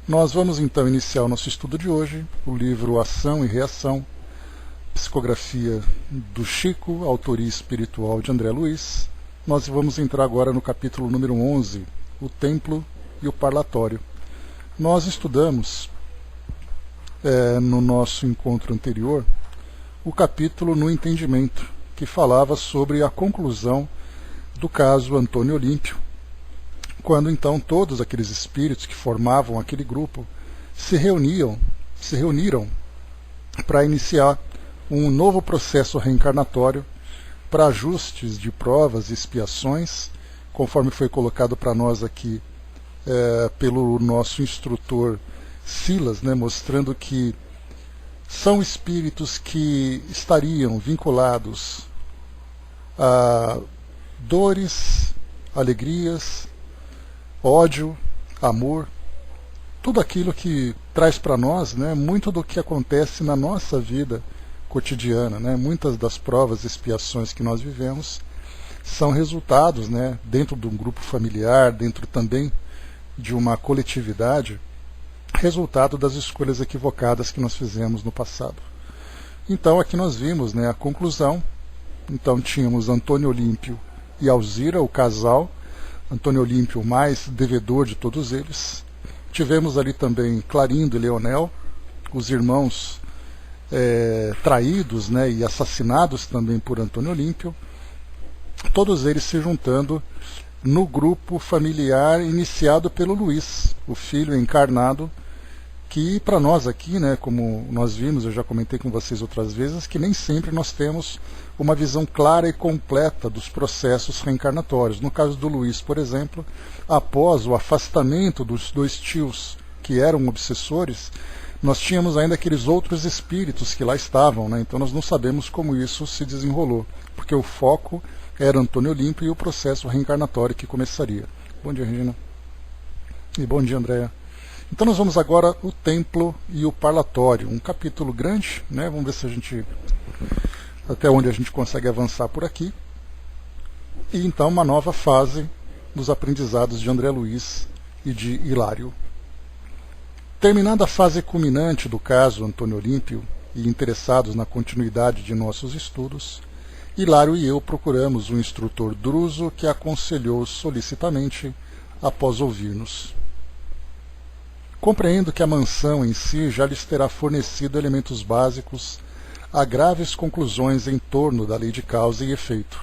Nós vamos então iniciar o nosso estudo de hoje, o livro Ação e Reação, psicografia do Chico, autoria espiritual de André Luiz. Nós vamos entrar agora no capítulo número 11, o Templo e o Parlatório. Nós estudamos, no nosso encontro anterior, o capítulo No Entendimento, que falava sobre a conclusão do caso Antônio Olímpio, quando então todos aqueles espíritos que formavam aquele grupo se reuniram para iniciar um novo processo reencarnatório para ajustes de provas e expiações, conforme foi colocado para nós aqui pelo nosso instrutor Silas, mostrando que são espíritos que estariam vinculados a dores, alegrias, ódio, amor, tudo aquilo que traz para nós muito do que acontece na nossa vida cotidiana. Muitas das provas e expiações que nós vivemos são resultados, dentro de um grupo familiar, dentro também de uma coletividade, resultado das escolhas equivocadas que nós fizemos no passado. Então aqui nós vimos a conclusão. Então tínhamos Antônio Olímpio e Alzira, o casal, Antônio Olímpio mais devedor de todos eles. Tivemos ali também Clarindo e Leonel, os irmãos traídos e assassinados também por Antônio Olímpio, todos eles se juntando no grupo familiar iniciado pelo Luiz, o filho encarnado, que para nós aqui, como nós vimos, eu já comentei com vocês outras vezes, que nem sempre nós temos uma visão clara e completa dos processos reencarnatórios. No caso do Luiz, por exemplo, após o afastamento dos dois tios que eram obsessores, nós tínhamos ainda aqueles outros espíritos que lá estavam, então nós não sabemos como isso se desenrolou, porque o foco era Antônio Olímpio e o processo reencarnatório que começaria. Bom dia, Regina. E bom dia, Andréa. Então nós vamos agora o Templo e o Parlatório, um capítulo grande, vamos ver se a gente, até onde a gente consegue avançar por aqui. E então uma nova fase dos aprendizados de André Luiz e de Hilário. Terminada a fase culminante do caso Antônio Olímpio e interessados na continuidade de nossos estudos, Hilário e eu procuramos um instrutor druso que aconselhou solicitamente após ouvir-nos. Compreendo que a mansão em si já lhes terá fornecido elementos básicos a graves conclusões em torno da lei de causa e efeito.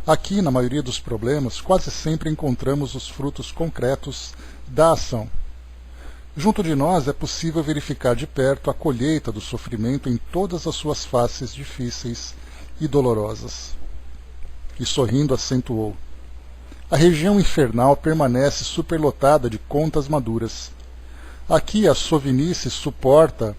Aqui, na maioria dos problemas, quase sempre encontramos os frutos concretos da ação. Junto de nós é possível verificar de perto a colheita do sofrimento em todas as suas faces difíceis e dolorosas. E sorrindo acentuou: a região infernal permanece superlotada de contas maduras. Aqui a sovinice suporta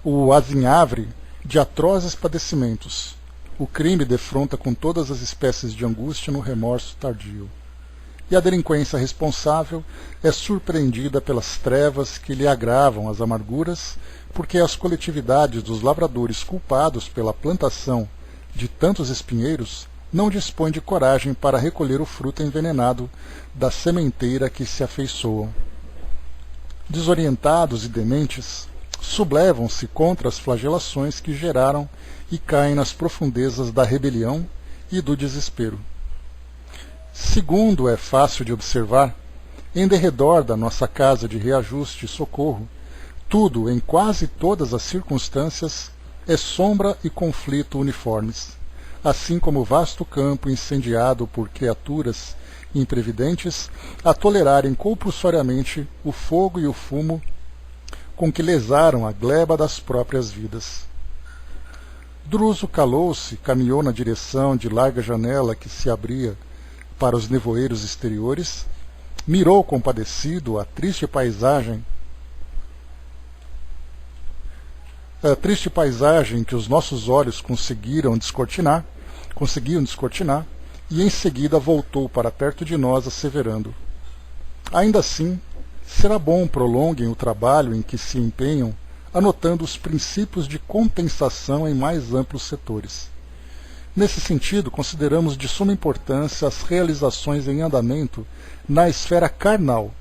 o azinhavre de atrozes padecimentos. O crime defronta com todas as espécies de angústia no remorso tardio. E a delinquência responsável é surpreendida pelas trevas que lhe agravam as amarguras, porque as coletividades dos lavradores culpados pela plantação de tantos espinheiros não dispõem de coragem para recolher o fruto envenenado da sementeira que se afeiçoam. Desorientados e dementes, sublevam-se contra as flagelações que geraram e caem nas profundezas da rebelião e do desespero. Segundo é fácil de observar, em derredor da nossa casa de reajuste e socorro, tudo, em quase todas as circunstâncias, é sombra e conflito uniformes, assim como o vasto campo incendiado por criaturas imprevidentes a tolerarem compulsoriamente o fogo e o fumo com que lesaram a gleba das próprias vidas. Druso calou-se, caminhou na direção de larga janela que se abria para os nevoeiros exteriores, mirou compadecido a triste paisagem que os nossos olhos conseguiam descortinar, e em seguida voltou para perto de nós, asseverando: ainda assim, será bom prolonguem o trabalho em que se empenham, anotando os princípios de compensação em mais amplos setores. Nesse sentido, consideramos de suma importância as realizações em andamento na esfera carnal,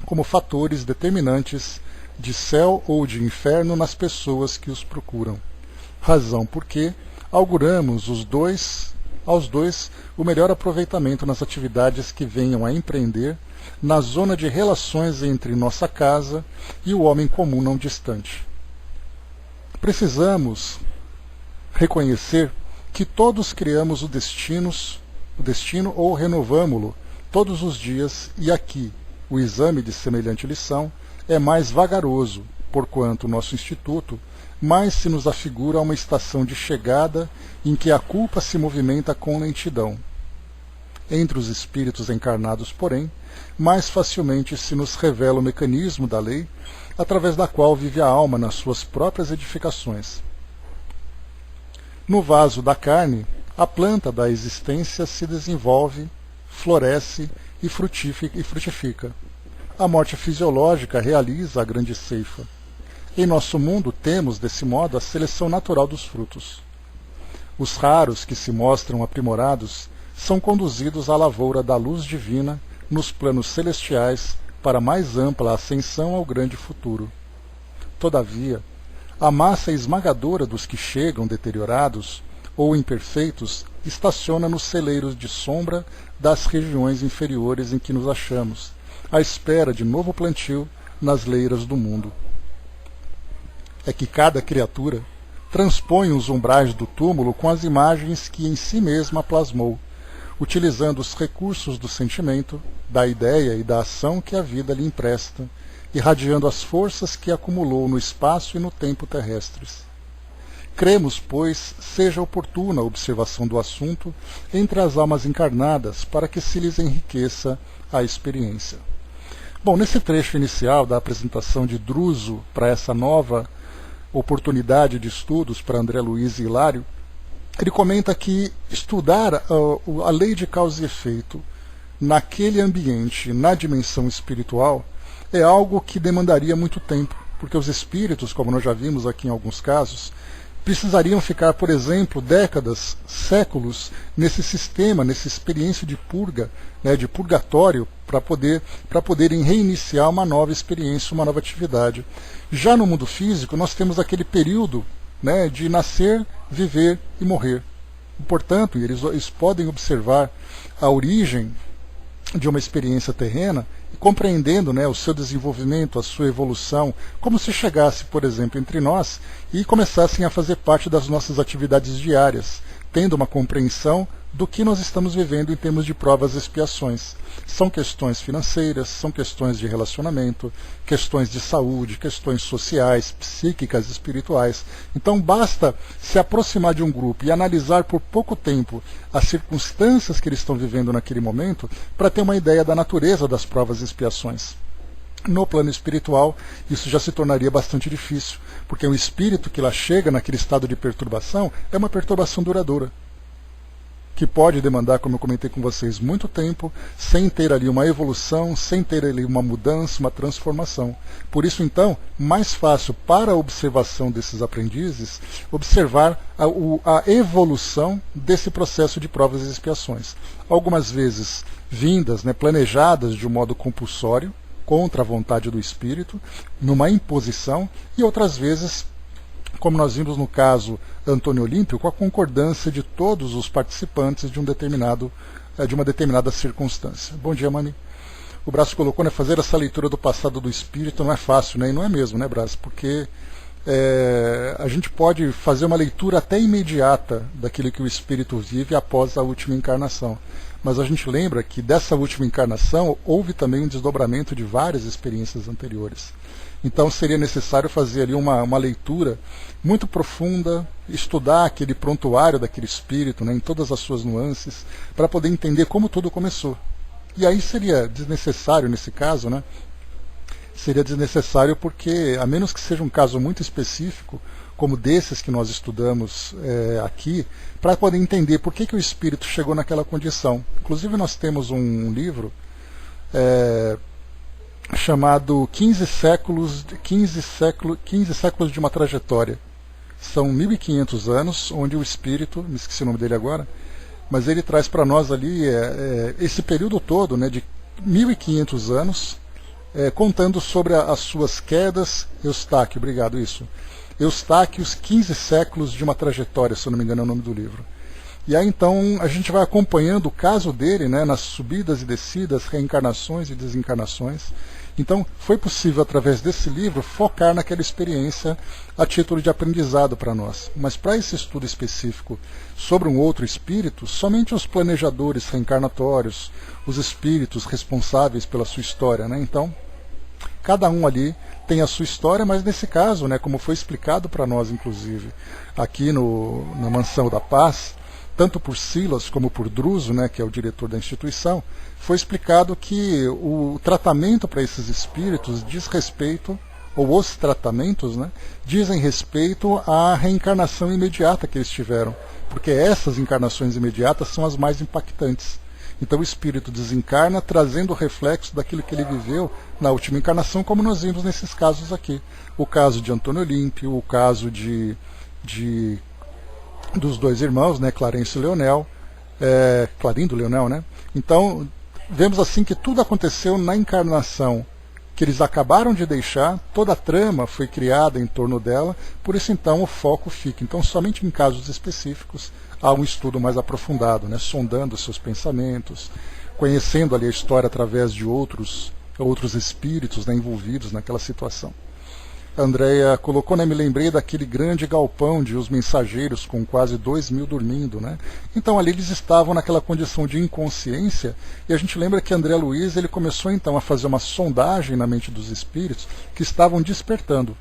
como fatores determinantes de céu ou de inferno nas pessoas que os procuram. Razão porque auguramos aos dois o melhor aproveitamento nas atividades que venham a empreender na zona de relações entre nossa casa e o homem comum não distante. Precisamos reconhecer que todos criamos o destino ou renovamo-lo todos os dias, e aqui o exame de semelhante lição é mais vagaroso, porquanto nosso instituto mais se nos afigura uma estação de chegada em que a culpa se movimenta com lentidão. Entre os espíritos encarnados, porém, mais facilmente se nos revela o mecanismo da lei, através da qual vive a alma nas suas próprias edificações. No vaso da carne, a planta da existência se desenvolve, floresce e frutifica. A morte fisiológica realiza a grande ceifa. Em nosso mundo temos, desse modo, a seleção natural dos frutos. Os raros que se mostram aprimorados são conduzidos à lavoura da luz divina nos planos celestiais para mais ampla ascensão ao grande futuro. Todavia, a massa esmagadora dos que chegam deteriorados ou imperfeitos estaciona nos celeiros de sombra das regiões inferiores em que nos achamos, à espera de novo plantio nas leiras do mundo. É que cada criatura transpõe os umbrais do túmulo com as imagens que em si mesma plasmou, utilizando os recursos do sentimento, da ideia e da ação que a vida lhe empresta, irradiando as forças que acumulou no espaço e no tempo terrestres. Cremos, pois, seja oportuna a observação do assunto entre as almas encarnadas para que se lhes enriqueça a experiência. Bom, nesse trecho inicial da apresentação de Druso para essa nova oportunidade de estudos para André Luiz e Hilário, ele comenta que estudar a lei de causa e efeito naquele ambiente, na dimensão espiritual, é algo que demandaria muito tempo, porque os espíritos, como nós já vimos aqui em alguns casos, precisariam ficar, por exemplo, décadas, séculos, nesse sistema, nessa experiência de purga, né, de purgatório, para poderem reiniciar uma nova experiência, uma nova atividade. Já no mundo físico, nós temos aquele período, né, de nascer, viver e morrer. Portanto, eles podem observar a origem de uma experiência terrena, compreendendo, né, o seu desenvolvimento, a sua evolução, como se chegasse, por exemplo, entre nós e começassem a fazer parte das nossas atividades diárias, tendo uma compreensão do que nós estamos vivendo em termos de provas e expiações. São questões financeiras, são questões de relacionamento, questões de saúde, questões sociais, psíquicas, espirituais. Então basta se aproximar de um grupo e analisar por pouco tempo as circunstâncias que eles estão vivendo naquele momento para ter uma ideia da natureza das provas e expiações. No plano espiritual, isso já se tornaria bastante difícil, porque o espírito que lá chega naquele estado de perturbação é uma perturbação duradoura, que pode demandar, como eu comentei com vocês, muito tempo, sem ter ali uma evolução, sem ter ali uma mudança, uma transformação. Por isso, então, mais fácil para a observação desses aprendizes, observar a evolução desse processo de provas e expiações. Algumas vezes vindas, né, planejadas de um modo compulsório, contra a vontade do espírito, numa imposição, e outras vezes, como nós vimos no caso Antônio Olímpio, com a concordância de todos os participantes de uma determinada circunstância. Bom dia, Mani. O Brás colocou, né, fazer essa leitura do passado do espírito não é fácil, né? E não é mesmo, né, Brás? Porque a gente pode fazer uma leitura até imediata daquilo que o espírito vive após a última encarnação. Mas a gente lembra que dessa última encarnação houve também um desdobramento de várias experiências anteriores. Então seria necessário fazer ali uma leitura muito profunda, estudar aquele prontuário daquele espírito, né, em todas as suas nuances, para poder entender como tudo começou. E aí seria desnecessário, nesse caso, né, seria desnecessário porque, a menos que seja um caso muito específico, como desses que nós estudamos aqui, para poder entender por que o espírito chegou naquela condição. Inclusive nós temos um livro chamado 15 séculos de uma trajetória. São 1500 anos, onde o espírito, me esqueci o nome dele agora, mas ele traz para nós ali esse período todo, né, de 1500 anos, contando sobre as suas quedas. Eustáquio, obrigado, isso. Eustáquio, os 15 séculos de uma trajetória, se eu não me engano é o nome do livro. E aí então a gente vai acompanhando o caso dele, né, nas subidas e descidas, reencarnações e desencarnações. Então foi possível, através desse livro, focar naquela experiência a título de aprendizado para nós. Mas para esse estudo específico sobre um outro espírito, somente os planejadores reencarnatórios, os espíritos responsáveis pela sua história, né? Então, cada um ali tem a sua história, mas nesse caso, né, como foi explicado para nós, inclusive, aqui na Mansão da Paz, tanto por Silas como por Druso, né, que é o diretor da instituição, foi explicado que o tratamento para esses espíritos diz respeito, ou os tratamentos, né, dizem respeito à reencarnação imediata que eles tiveram, porque essas encarnações imediatas são as mais impactantes. Então o espírito desencarna trazendo o reflexo daquilo que ele viveu na última encarnação, como nós vimos nesses casos aqui. O caso de Antônio Olímpio, o caso dos dois irmãos, né, Clarencio e Leonel, Clarindo e Leonel, né? Então, vemos assim que tudo aconteceu na encarnação que eles acabaram de deixar, toda a trama foi criada em torno dela, por isso então o foco fica. Então, somente em casos específicos há um estudo mais aprofundado, né, sondando seus pensamentos, conhecendo ali a história através de outros espíritos, né, envolvidos naquela situação. A Andréia colocou, né, me lembrei daquele grande galpão de Os Mensageiros, com quase 2.000 dormindo, né? Então ali eles estavam naquela condição de inconsciência, e a gente lembra que André Luiz ele começou então a fazer uma sondagem na mente dos espíritos que estavam despertando.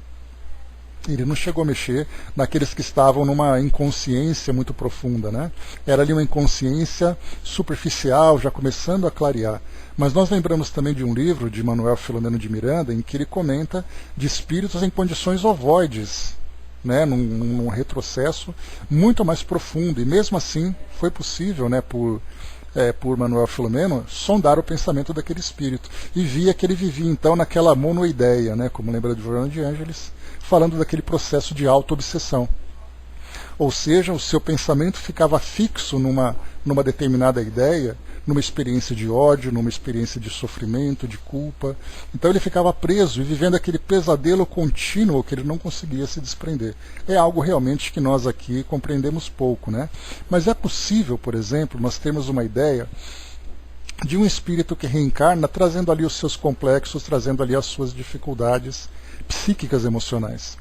Ele não chegou a mexer naqueles que estavam numa inconsciência muito profunda, né? Era ali uma inconsciência superficial, já começando a clarear. Mas nós lembramos também de um livro de Manuel Filomeno de Miranda, em que ele comenta de espíritos em condições ovoides, né? num retrocesso muito mais profundo. E mesmo assim foi possível, né, por Manuel Filomeno, sondar o pensamento daquele espírito. E via que ele vivia então naquela monoideia, né, como lembra de Joana de Ângeles, falando daquele processo de auto-obsessão. Ou seja, o seu pensamento ficava fixo numa determinada ideia, numa experiência de ódio, numa experiência de sofrimento, de culpa. Então ele ficava preso e vivendo aquele pesadelo contínuo que ele não conseguia se desprender. É algo realmente que nós aqui compreendemos pouco, né? Mas é possível, por exemplo, nós termos uma ideia de um espírito que reencarna trazendo ali os seus complexos, trazendo ali as suas dificuldades psíquicas emocionais.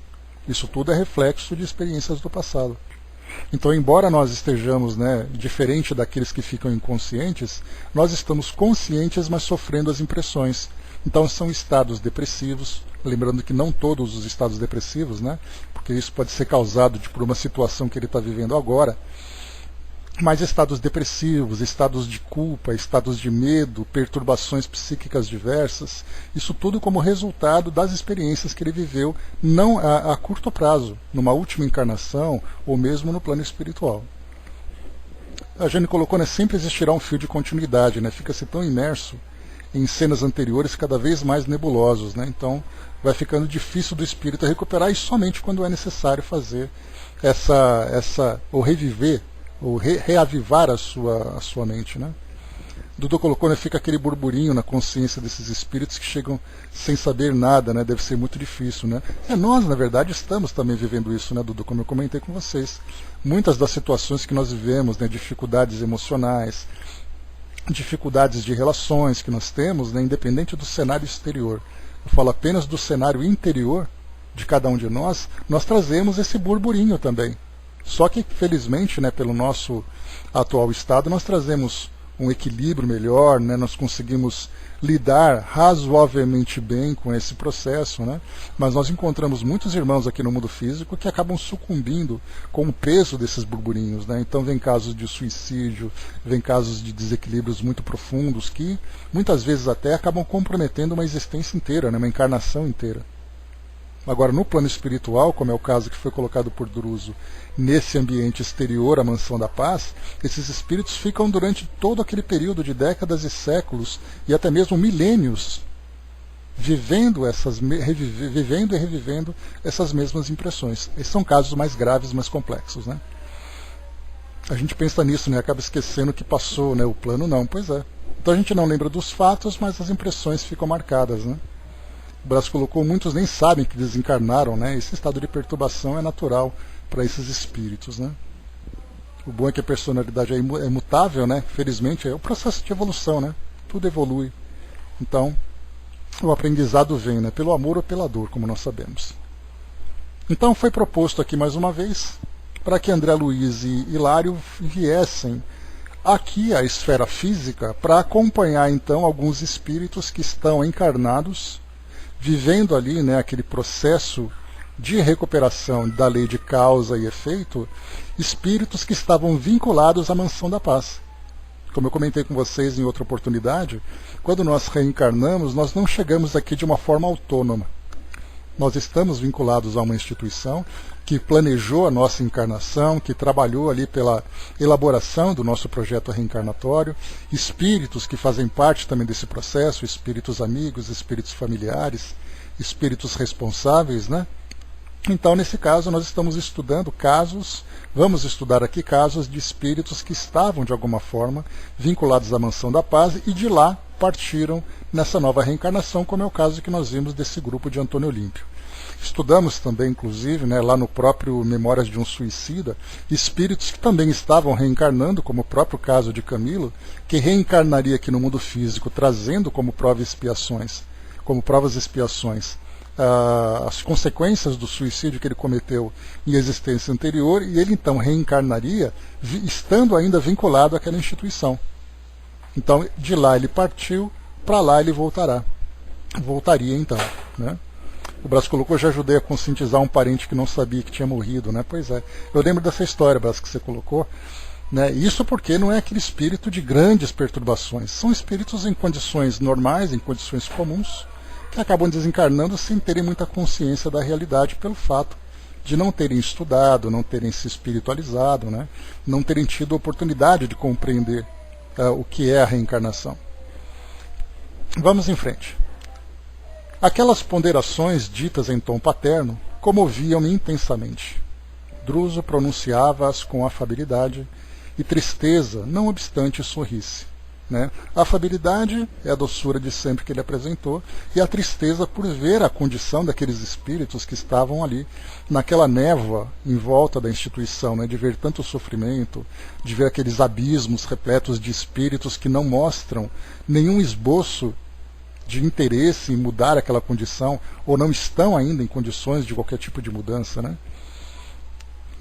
Isso tudo é reflexo de experiências do passado. Então, embora nós estejamos, né, diferente daqueles que ficam inconscientes, nós estamos conscientes, mas sofrendo as impressões. Então, são estados depressivos, lembrando que não todos os estados depressivos, né, porque isso pode ser causado por uma situação que ele está vivendo agora, mas estados depressivos, estados de culpa, estados de medo, perturbações psíquicas diversas, isso tudo como resultado das experiências que ele viveu não a curto prazo, numa última encarnação ou mesmo no plano espiritual. A Jane colocou, né, sempre existirá um fio de continuidade, né, fica-se tão imerso em cenas anteriores cada vez mais nebulosos, né, então vai ficando difícil do espírito recuperar, e somente quando é necessário fazer ou reviver ou reavivar a sua mente, né? Dudu colocou, né, fica aquele burburinho na consciência desses espíritos que chegam sem saber nada, né? Deve ser muito difícil, né? Nós, na verdade, estamos também vivendo isso, né, Dudu, como eu comentei com vocês. Muitas das situações que nós vivemos, né, dificuldades emocionais, dificuldades de relações que nós temos, né, independente do cenário exterior. Eu falo apenas do cenário interior de cada um de nós trazemos esse burburinho também. Só que, felizmente, né, pelo nosso atual estado, nós trazemos um equilíbrio melhor, né, nós conseguimos lidar razoavelmente bem com esse processo, né, mas nós encontramos muitos irmãos aqui no mundo físico que acabam sucumbindo com o peso desses burburinhos, né, então vem casos de suicídio, vem casos de desequilíbrios muito profundos que muitas vezes até acabam comprometendo uma existência inteira, né, uma encarnação inteira. Agora, no plano espiritual, como é o caso que foi colocado por Druso, nesse ambiente exterior à Mansão da Paz, esses espíritos ficam durante todo aquele período de décadas e séculos, e até mesmo milênios, vivendo e revivendo essas mesmas impressões. Esses são casos mais graves, mais complexos, né? A gente pensa nisso, né? Acaba esquecendo que passou, né? O plano não, pois é. Então a gente não lembra dos fatos, mas as impressões ficam marcadas, né? O Brás colocou, muitos nem sabem que desencarnaram, né? Esse estado de perturbação é natural para esses espíritos, né? O bom é que a personalidade é mutável, né? Felizmente é o processo de evolução, né? Tudo evolui. Então, o aprendizado vem, né? Pelo amor ou pela dor, como nós sabemos. Então foi proposto aqui mais uma vez para que André Luiz e Hilário viessem aqui à esfera física para acompanhar então alguns espíritos que estão encarnados, vivendo ali, né, aquele processo de recuperação da lei de causa e efeito, espíritos que estavam vinculados à Mansão da Paz. Como eu comentei com vocês em outra oportunidade, quando nós reencarnamos, nós não chegamos aqui de uma forma autônoma. Nós estamos vinculados a uma instituição que planejou a nossa encarnação, que trabalhou ali pela elaboração do nosso projeto reencarnatório, espíritos que fazem parte também desse processo, espíritos amigos, espíritos familiares, espíritos responsáveis, né? Então, nesse caso, nós estamos estudando casos, vamos estudar aqui casos de espíritos que estavam, de alguma forma, vinculados à Mansão da Paz e de lá partiram nessa nova reencarnação, como é o caso que nós vimos desse grupo de Antônio Olímpio. Estudamos também, inclusive, né, lá no próprio Memórias de um Suicida, espíritos que também estavam reencarnando, como o próprio caso de Camilo, que reencarnaria aqui no mundo físico, trazendo como provas expiações, as consequências do suicídio que ele cometeu em existência anterior, e ele então reencarnaria estando ainda vinculado àquela instituição. Então, de lá ele partiu, para lá ele voltaria então, né? O Brás colocou, já ajudei a conscientizar um parente que não sabia que tinha morrido, né? Pois é, eu lembro dessa história, Brás, que você colocou, né? Isso porque não é aquele espírito de grandes perturbações, são espíritos em condições normais, em condições comuns, que acabam desencarnando sem terem muita consciência da realidade pelo fato de não terem estudado, não terem se espiritualizado, né? Não terem tido a oportunidade de compreender o que é a reencarnação. Vamos em frente. Aquelas ponderações ditas em tom paterno comoviam-me intensamente. Druso pronunciava-as com afabilidade e tristeza, não obstante sorrisse. Né? A afabilidade é a doçura de sempre que ele apresentou, e a tristeza por ver a condição daqueles espíritos que estavam ali, naquela névoa em volta da instituição, né? De ver tanto sofrimento, de ver aqueles abismos repletos de espíritos que não mostram nenhum esboço de interesse em mudar aquela condição, ou não estão ainda em condições de qualquer tipo de mudança. Né?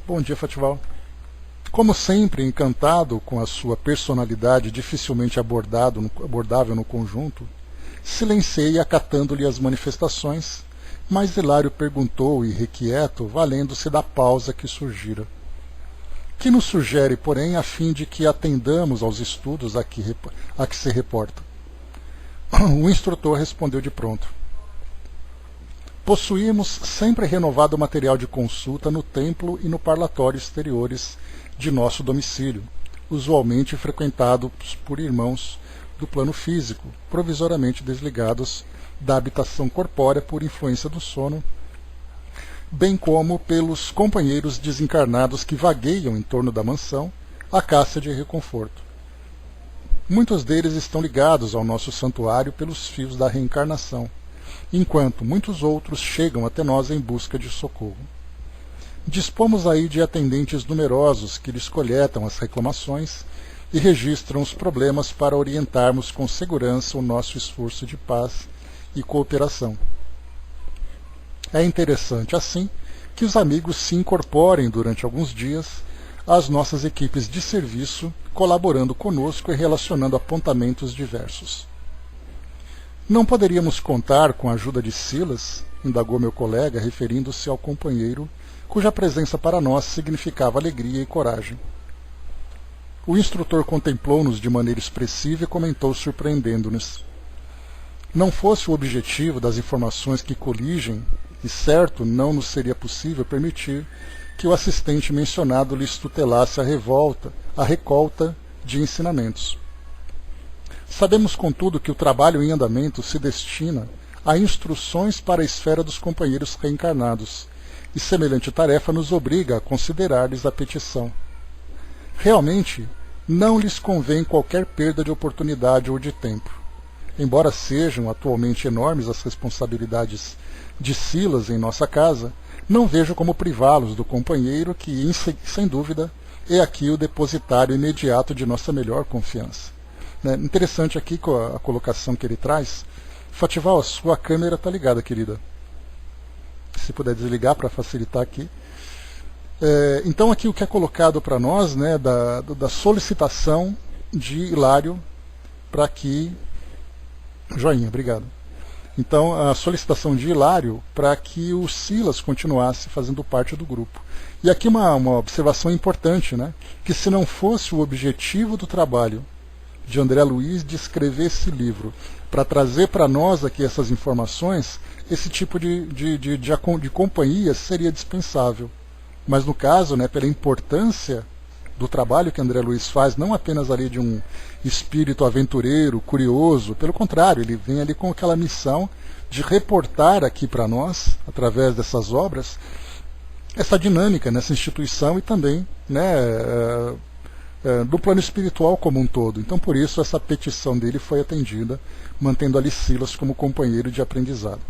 Bom dia, Fatival. Como sempre, encantado com a sua personalidade dificilmente abordável no conjunto, silenciei acatando-lhe as manifestações, mas Hilário perguntou, irrequieto, valendo-se da pausa que surgira. Que nos sugere, porém, a fim de que atendamos aos estudos a que se reporta? O instrutor respondeu de pronto. Possuímos sempre renovado material de consulta no templo e no parlatório exteriores de nosso domicílio, usualmente frequentados por irmãos do plano físico, provisoriamente desligados da habitação corpórea por influência do sono, bem como pelos companheiros desencarnados que vagueiam em torno da mansão, à caça de reconforto. Muitos deles estão ligados ao nosso santuário pelos fios da reencarnação, enquanto muitos outros chegam até nós em busca de socorro. Dispomos aí de atendentes numerosos que lhes coletam as reclamações e registram os problemas para orientarmos com segurança o nosso esforço de paz e cooperação. É interessante, assim, que os amigos se incorporem durante alguns dias às nossas equipes de serviço, colaborando conosco e relacionando apontamentos diversos. Não poderíamos contar com a ajuda de Silas, indagou meu colega, referindo-se ao companheiro, cuja presença para nós significava alegria e coragem. O instrutor contemplou-nos de maneira expressiva e comentou, surpreendendo-nos. Não fosse o objetivo das informações que coligem, e certo não nos seria possível permitir que o assistente mencionado lhes tutelasse a recolta de ensinamentos. Sabemos, contudo, que o trabalho em andamento se destina a instruções para a esfera dos companheiros reencarnados, e semelhante tarefa nos obriga a considerar-lhes a petição. Realmente, não lhes convém qualquer perda de oportunidade ou de tempo. embora sejam atualmente enormes as responsabilidades de Silas em nossa casa, não vejo como privá-los do companheiro que, sem dúvida, é aqui o depositário imediato de nossa melhor confiança. Interessante aqui a colocação que ele traz. Fatival, a sua câmera está ligada, querida. Se puder desligar para facilitar aqui. Então aqui o que é colocado para nós, né, da solicitação de Hilário para que... Joinha, obrigado. Então a solicitação de Hilário para que o Silas continuasse fazendo parte do grupo. E aqui uma observação importante, né, que se não fosse o objetivo do trabalho de André Luiz de escrever esse livro, para trazer para nós aqui essas informações, esse tipo de companhia seria dispensável. Mas no caso, né, pela importância do trabalho que André Luiz faz, não apenas ali de um espírito aventureiro, curioso, pelo contrário, ele vem ali com aquela missão de reportar aqui para nós, através dessas obras, essa dinâmica nessa instituição e também, né, do plano espiritual como um todo. Então, por isso, essa petição dele foi atendida, mantendo ali Silas como companheiro de aprendizado.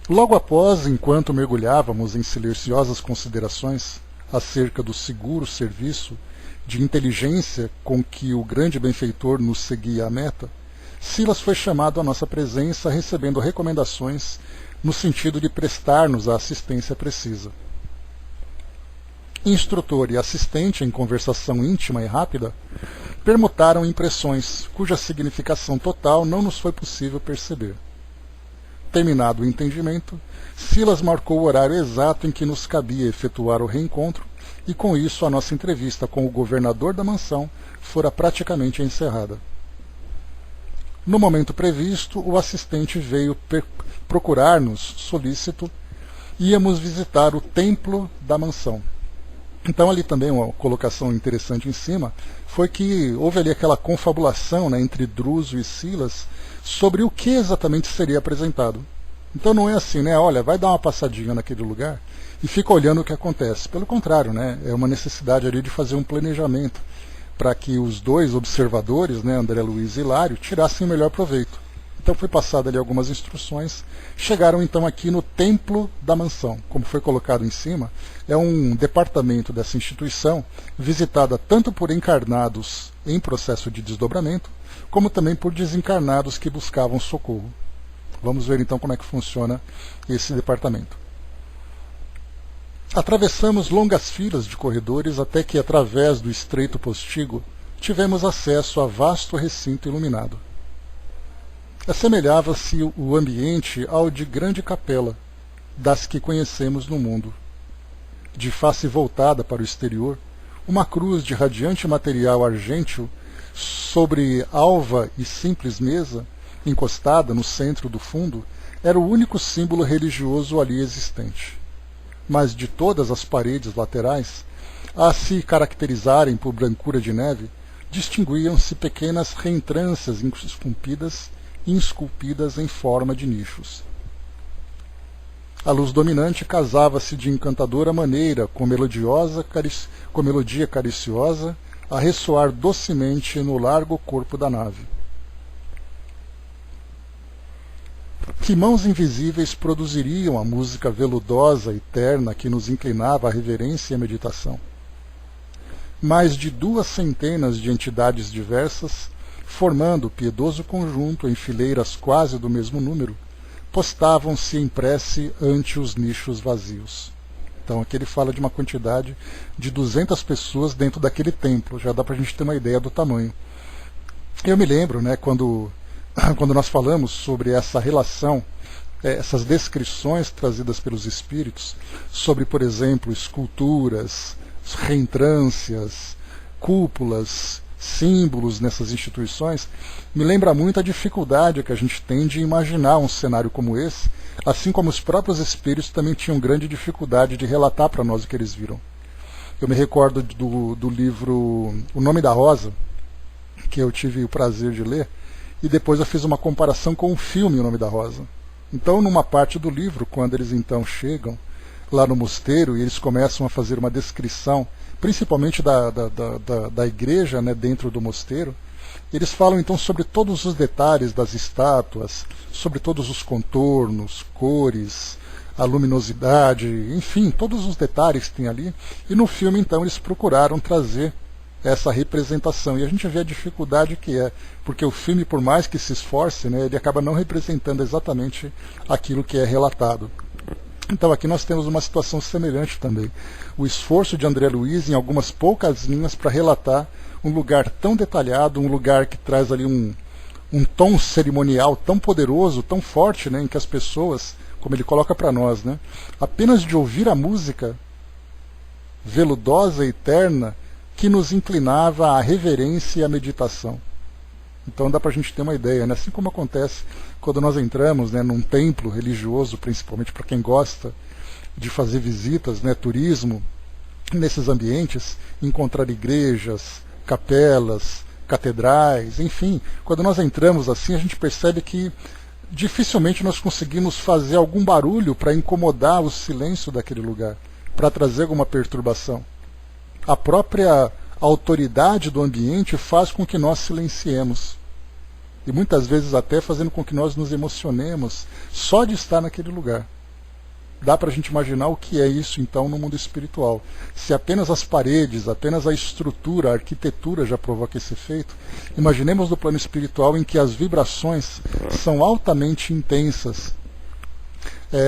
Logo após, enquanto mergulhávamos em silenciosas considerações acerca do seguro serviço de inteligência com que o grande benfeitor nos seguia à meta, Silas foi chamado à nossa presença, recebendo recomendações no sentido de prestar-nos a assistência precisa. Instrutor e assistente, em conversação íntima e rápida, permutaram impressões cuja significação total não nos foi possível perceber. Terminado o entendimento, Silas marcou o horário exato em que nos cabia efetuar o reencontro, e com isso a nossa entrevista com o governador da mansão fora praticamente encerrada. No momento previsto, o assistente veio procurar-nos solícito. Íamos visitar o templo da mansão. Então ali também uma colocação interessante em cima foi que houve ali aquela confabulação, né, entre Druso e Silas sobre o que exatamente seria apresentado. Então não é assim, né, olha, vai dar uma passadinha naquele lugar e fica olhando o que acontece. Pelo contrário, né, é uma necessidade ali de fazer um planejamento para que os dois observadores, né, André Luiz e Hilário, tirassem o melhor proveito. Então foi passada ali algumas instruções, chegaram então aqui no Templo da Mansão. Como foi colocado em cima, é um departamento dessa instituição, visitada tanto por encarnados em processo de desdobramento, como também por desencarnados que buscavam socorro. Vamos ver então como é que funciona esse departamento. Atravessamos longas filas de corredores até que, através do estreito postígo, tivemos acesso a vasto recinto iluminado. Assemelhava-se o ambiente ao de grande capela, das que conhecemos no mundo. De face voltada para o exterior, uma cruz de radiante material argênteo sobre alva e simples mesa, encostada no centro do fundo, era o único símbolo religioso ali existente. Mas de todas as paredes laterais, a se caracterizarem por brancura de neve, distinguiam-se pequenas reentrâncias esculpidas em forma de nichos. A luz dominante casava-se de encantadora maneira com melodia cariciosa a ressoar docemente no largo corpo da nave. Que mãos invisíveis produziriam a música veludosa e terna que nos inclinava à reverência e à meditação? Mais de 200 de entidades diversas, formando piedoso conjunto em fileiras quase do mesmo número, postavam-se em prece ante os nichos vazios. Então aqui ele fala de uma quantidade de 200 pessoas dentro daquele templo, já dá para a gente ter uma ideia do tamanho. Eu me lembro, né, quando nós falamos sobre essa relação, essas descrições trazidas pelos espíritos, sobre, por exemplo, esculturas, reentrâncias, cúpulas, símbolos nessas instituições, me lembra muito a dificuldade que a gente tem de imaginar um cenário como esse, assim como os próprios espíritos também tinham grande dificuldade de relatar para nós o que eles viram. Eu me recordo do livro O Nome da Rosa, que eu tive o prazer de ler, e depois eu fiz uma comparação com o filme O Nome da Rosa. Então, numa parte do livro, quando eles então chegam lá no mosteiro e eles começam a fazer uma descrição, principalmente da igreja, né, dentro do mosteiro, Eles falam então sobre todos os detalhes das estátuas, sobre todos os contornos, cores, a luminosidade, enfim, todos os detalhes que tem ali. E no filme então eles procuraram trazer essa representação. E a gente vê a dificuldade que é, porque o filme, por mais que se esforce, né, ele acaba não representando exatamente aquilo que é relatado. Então aqui nós temos uma situação semelhante também. O esforço de André Luiz em algumas poucas linhas para relatar um lugar tão detalhado, um lugar que traz ali um tom cerimonial tão poderoso, tão forte, né, em que as pessoas, como ele coloca para nós, né, apenas de ouvir a música veludosa e eterna que nos inclinava à reverência e à meditação. Então dá para a gente ter uma ideia, né? Assim como acontece quando nós entramos, né, num templo religioso, principalmente para quem gosta de fazer visitas, né, turismo, nesses ambientes, encontrar igrejas, capelas, catedrais, enfim. Quando nós entramos assim, a gente percebe que dificilmente nós conseguimos fazer algum barulho para incomodar o silêncio daquele lugar, para trazer alguma perturbação. A própria autoridade do ambiente faz com que nós silenciemos. E muitas vezes até fazendo com que nós nos emocionemos só de estar naquele lugar. Dá para a gente imaginar o que é isso então no mundo espiritual. Se apenas as paredes, apenas a estrutura, a arquitetura já provoca esse efeito, imaginemos no plano espiritual em que as vibrações são altamente intensas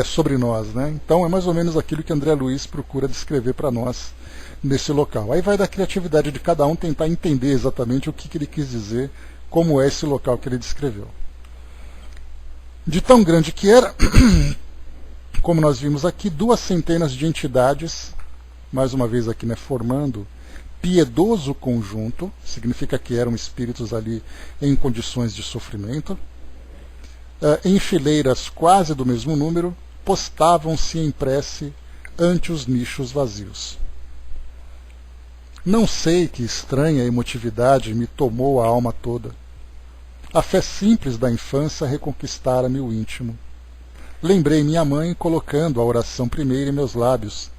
sobre nós, né? Então é mais ou menos aquilo que André Luiz procura descrever para nós nesse local. Aí vai da criatividade de cada um tentar entender exatamente o que ele quis dizer, como é esse local que ele descreveu. De tão grande que era, como nós vimos aqui, 200 de entidades, mais uma vez aqui, né, formando piedoso conjunto, significa que eram espíritos ali em condições de sofrimento, em fileiras quase do mesmo número, postavam-se em prece ante os nichos vazios. Não sei que estranha emotividade me tomou a alma toda. A fé simples da infância reconquistara-me o íntimo. Lembrei minha mãe colocando a oração primeira em meus lábios,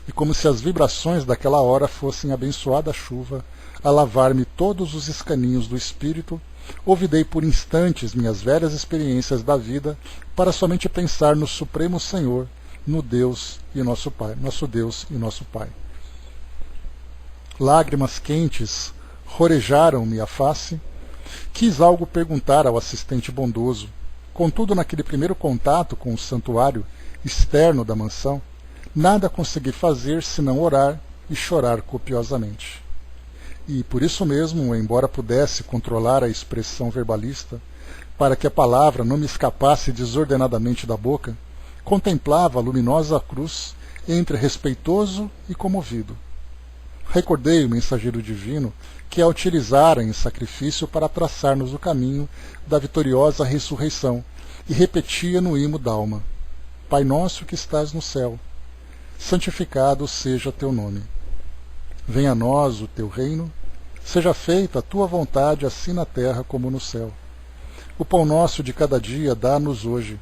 e como se as vibrações daquela hora fossem abençoada chuva a lavar-me todos os escaninhos do espírito, ouvidei por instantes minhas velhas experiências da vida para somente pensar no Supremo Senhor, no Deus e nosso Pai, nosso Deus e nosso Pai. Lágrimas quentes rorejaram-me a face. Quis algo perguntar ao assistente bondoso. Contudo, naquele primeiro contato com o santuário externo da mansão, nada consegui fazer senão orar e chorar copiosamente. E, por isso mesmo, embora pudesse controlar a expressão verbalista, para que a palavra não me escapasse desordenadamente da boca, contemplava a luminosa cruz entre respeitoso e comovido. Recordei o mensageiro divino que a utilizara em sacrifício para traçar-nos o caminho da vitoriosa ressurreição, e repetia no imo d'alma: Pai nosso que estás no céu, santificado seja teu nome. Venha a nós o teu reino, seja feita a tua vontade assim na terra como no céu. O pão nosso de cada dia dá-nos hoje.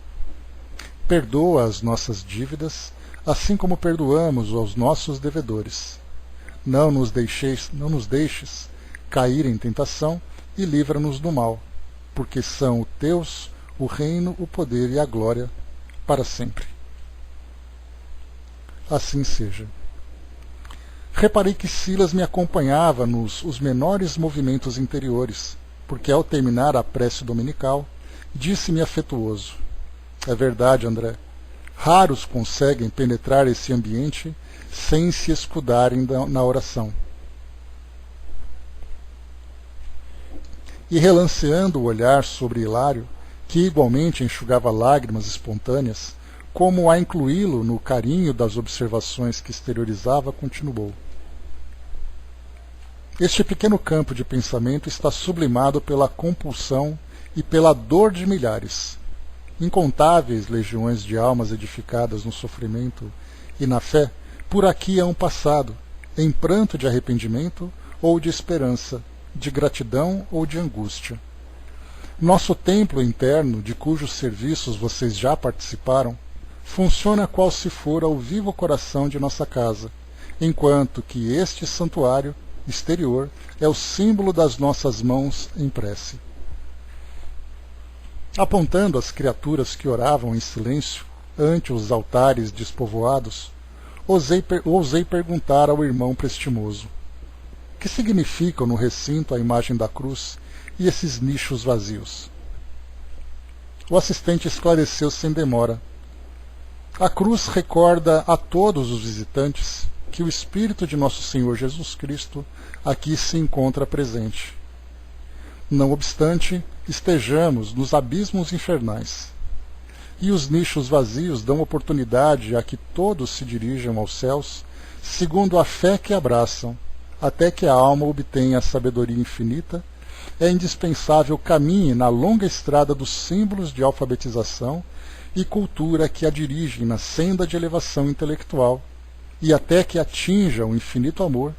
Perdoa as nossas dívidas, assim como perdoamos aos nossos devedores. Não nos deixes cair em tentação e livra-nos do mal, porque são teus o reino, o poder e a glória para sempre. Assim seja. Reparei que Silas me acompanhava nos os menores movimentos interiores, porque ao terminar a prece dominical, disse-me afetuoso: é verdade, André, raros conseguem penetrar esse ambiente sem se escudarem na oração. E relanceando o olhar sobre Hilário, que igualmente enxugava lágrimas espontâneas, como a incluí-lo no carinho das observações que exteriorizava, continuou: este pequeno campo de pensamento está sublimado pela compulsão e pela dor de milhares. Incontáveis legiões de almas edificadas no sofrimento e na fé por aqui hão passado, em pranto de arrependimento ou de esperança, de gratidão ou de angústia. Nosso templo interno, de cujos serviços vocês já participaram, funciona qual se fora o vivo coração de nossa casa, enquanto que este santuário exterior, é o símbolo das nossas mãos em prece. Apontando as criaturas que oravam em silêncio ante os altares despovoados, ousei perguntar ao irmão prestimoso: que significam no recinto a imagem da cruz e esses nichos vazios? O assistente esclareceu sem demora. A cruz recorda a todos os visitantes que o Espírito de Nosso Senhor Jesus Cristo aqui se encontra presente. Não obstante, estejamos nos abismos infernais. E os nichos vazios dão oportunidade a que todos se dirijam aos céus, segundo a fé que abraçam, até que a alma obtenha a sabedoria infinita. É indispensável caminhe na longa estrada dos símbolos de alfabetização e cultura que a dirigem na senda de elevação intelectual, e até que atinja o infinito amor,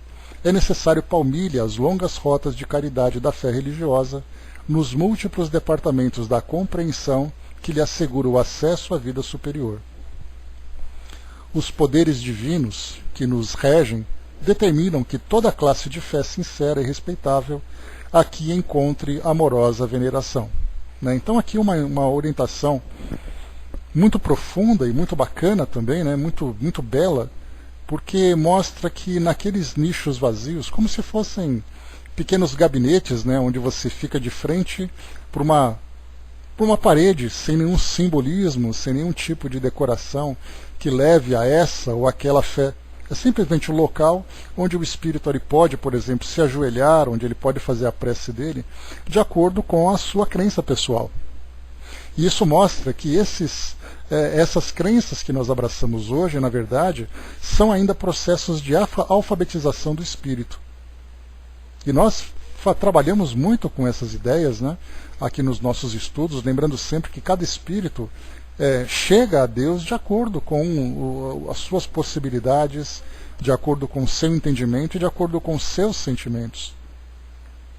é necessário palmilhe as longas rotas de caridade da fé religiosa nos múltiplos departamentos da compreensão que lhe assegura o acesso à vida superior. Os poderes divinos que nos regem determinam que toda classe de fé sincera e respeitável aqui encontre amorosa veneração. Então aqui uma orientação muito profunda e muito bacana também, muito bela, porque mostra que naqueles nichos vazios, como se fossem pequenos gabinetes, onde você fica de frente para uma parede, sem nenhum simbolismo, sem nenhum tipo de decoração que leve a essa ou aquela fé. É simplesmente um local onde o espírito ele pode, por exemplo, se ajoelhar, onde ele pode fazer a prece dele, de acordo com a sua crença pessoal. E isso mostra que essas crenças que nós abraçamos hoje, na verdade, são ainda processos de alfabetização do espírito. E nós trabalhamos muito com essas ideias, aqui nos nossos estudos, lembrando sempre que cada espírito chega a Deus de acordo com as suas possibilidades, de acordo com o seu entendimento e de acordo com os seus sentimentos.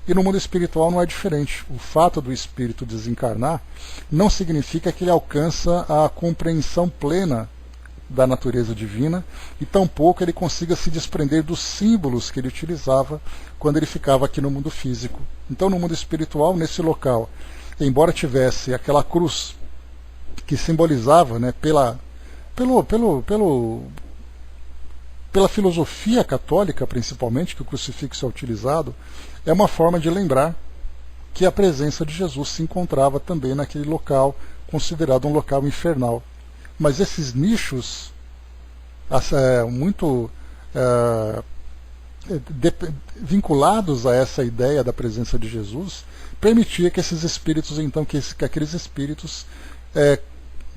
E no mundo espiritual não é diferente. O fato do espírito desencarnar não significa que ele alcança a compreensão plena da natureza divina e tampouco ele consiga se desprender dos símbolos que ele utilizava quando ele ficava aqui no mundo físico. Então, no mundo espiritual, nesse local, embora tivesse aquela cruz que simbolizava, pela filosofia católica, principalmente, que o crucifixo é utilizado, é uma forma de lembrar que a presença de Jesus se encontrava também naquele local, considerado um local infernal. Mas esses nichos, muito vinculados a essa ideia da presença de Jesus, permitia que esses espíritos, então, que aqueles espíritos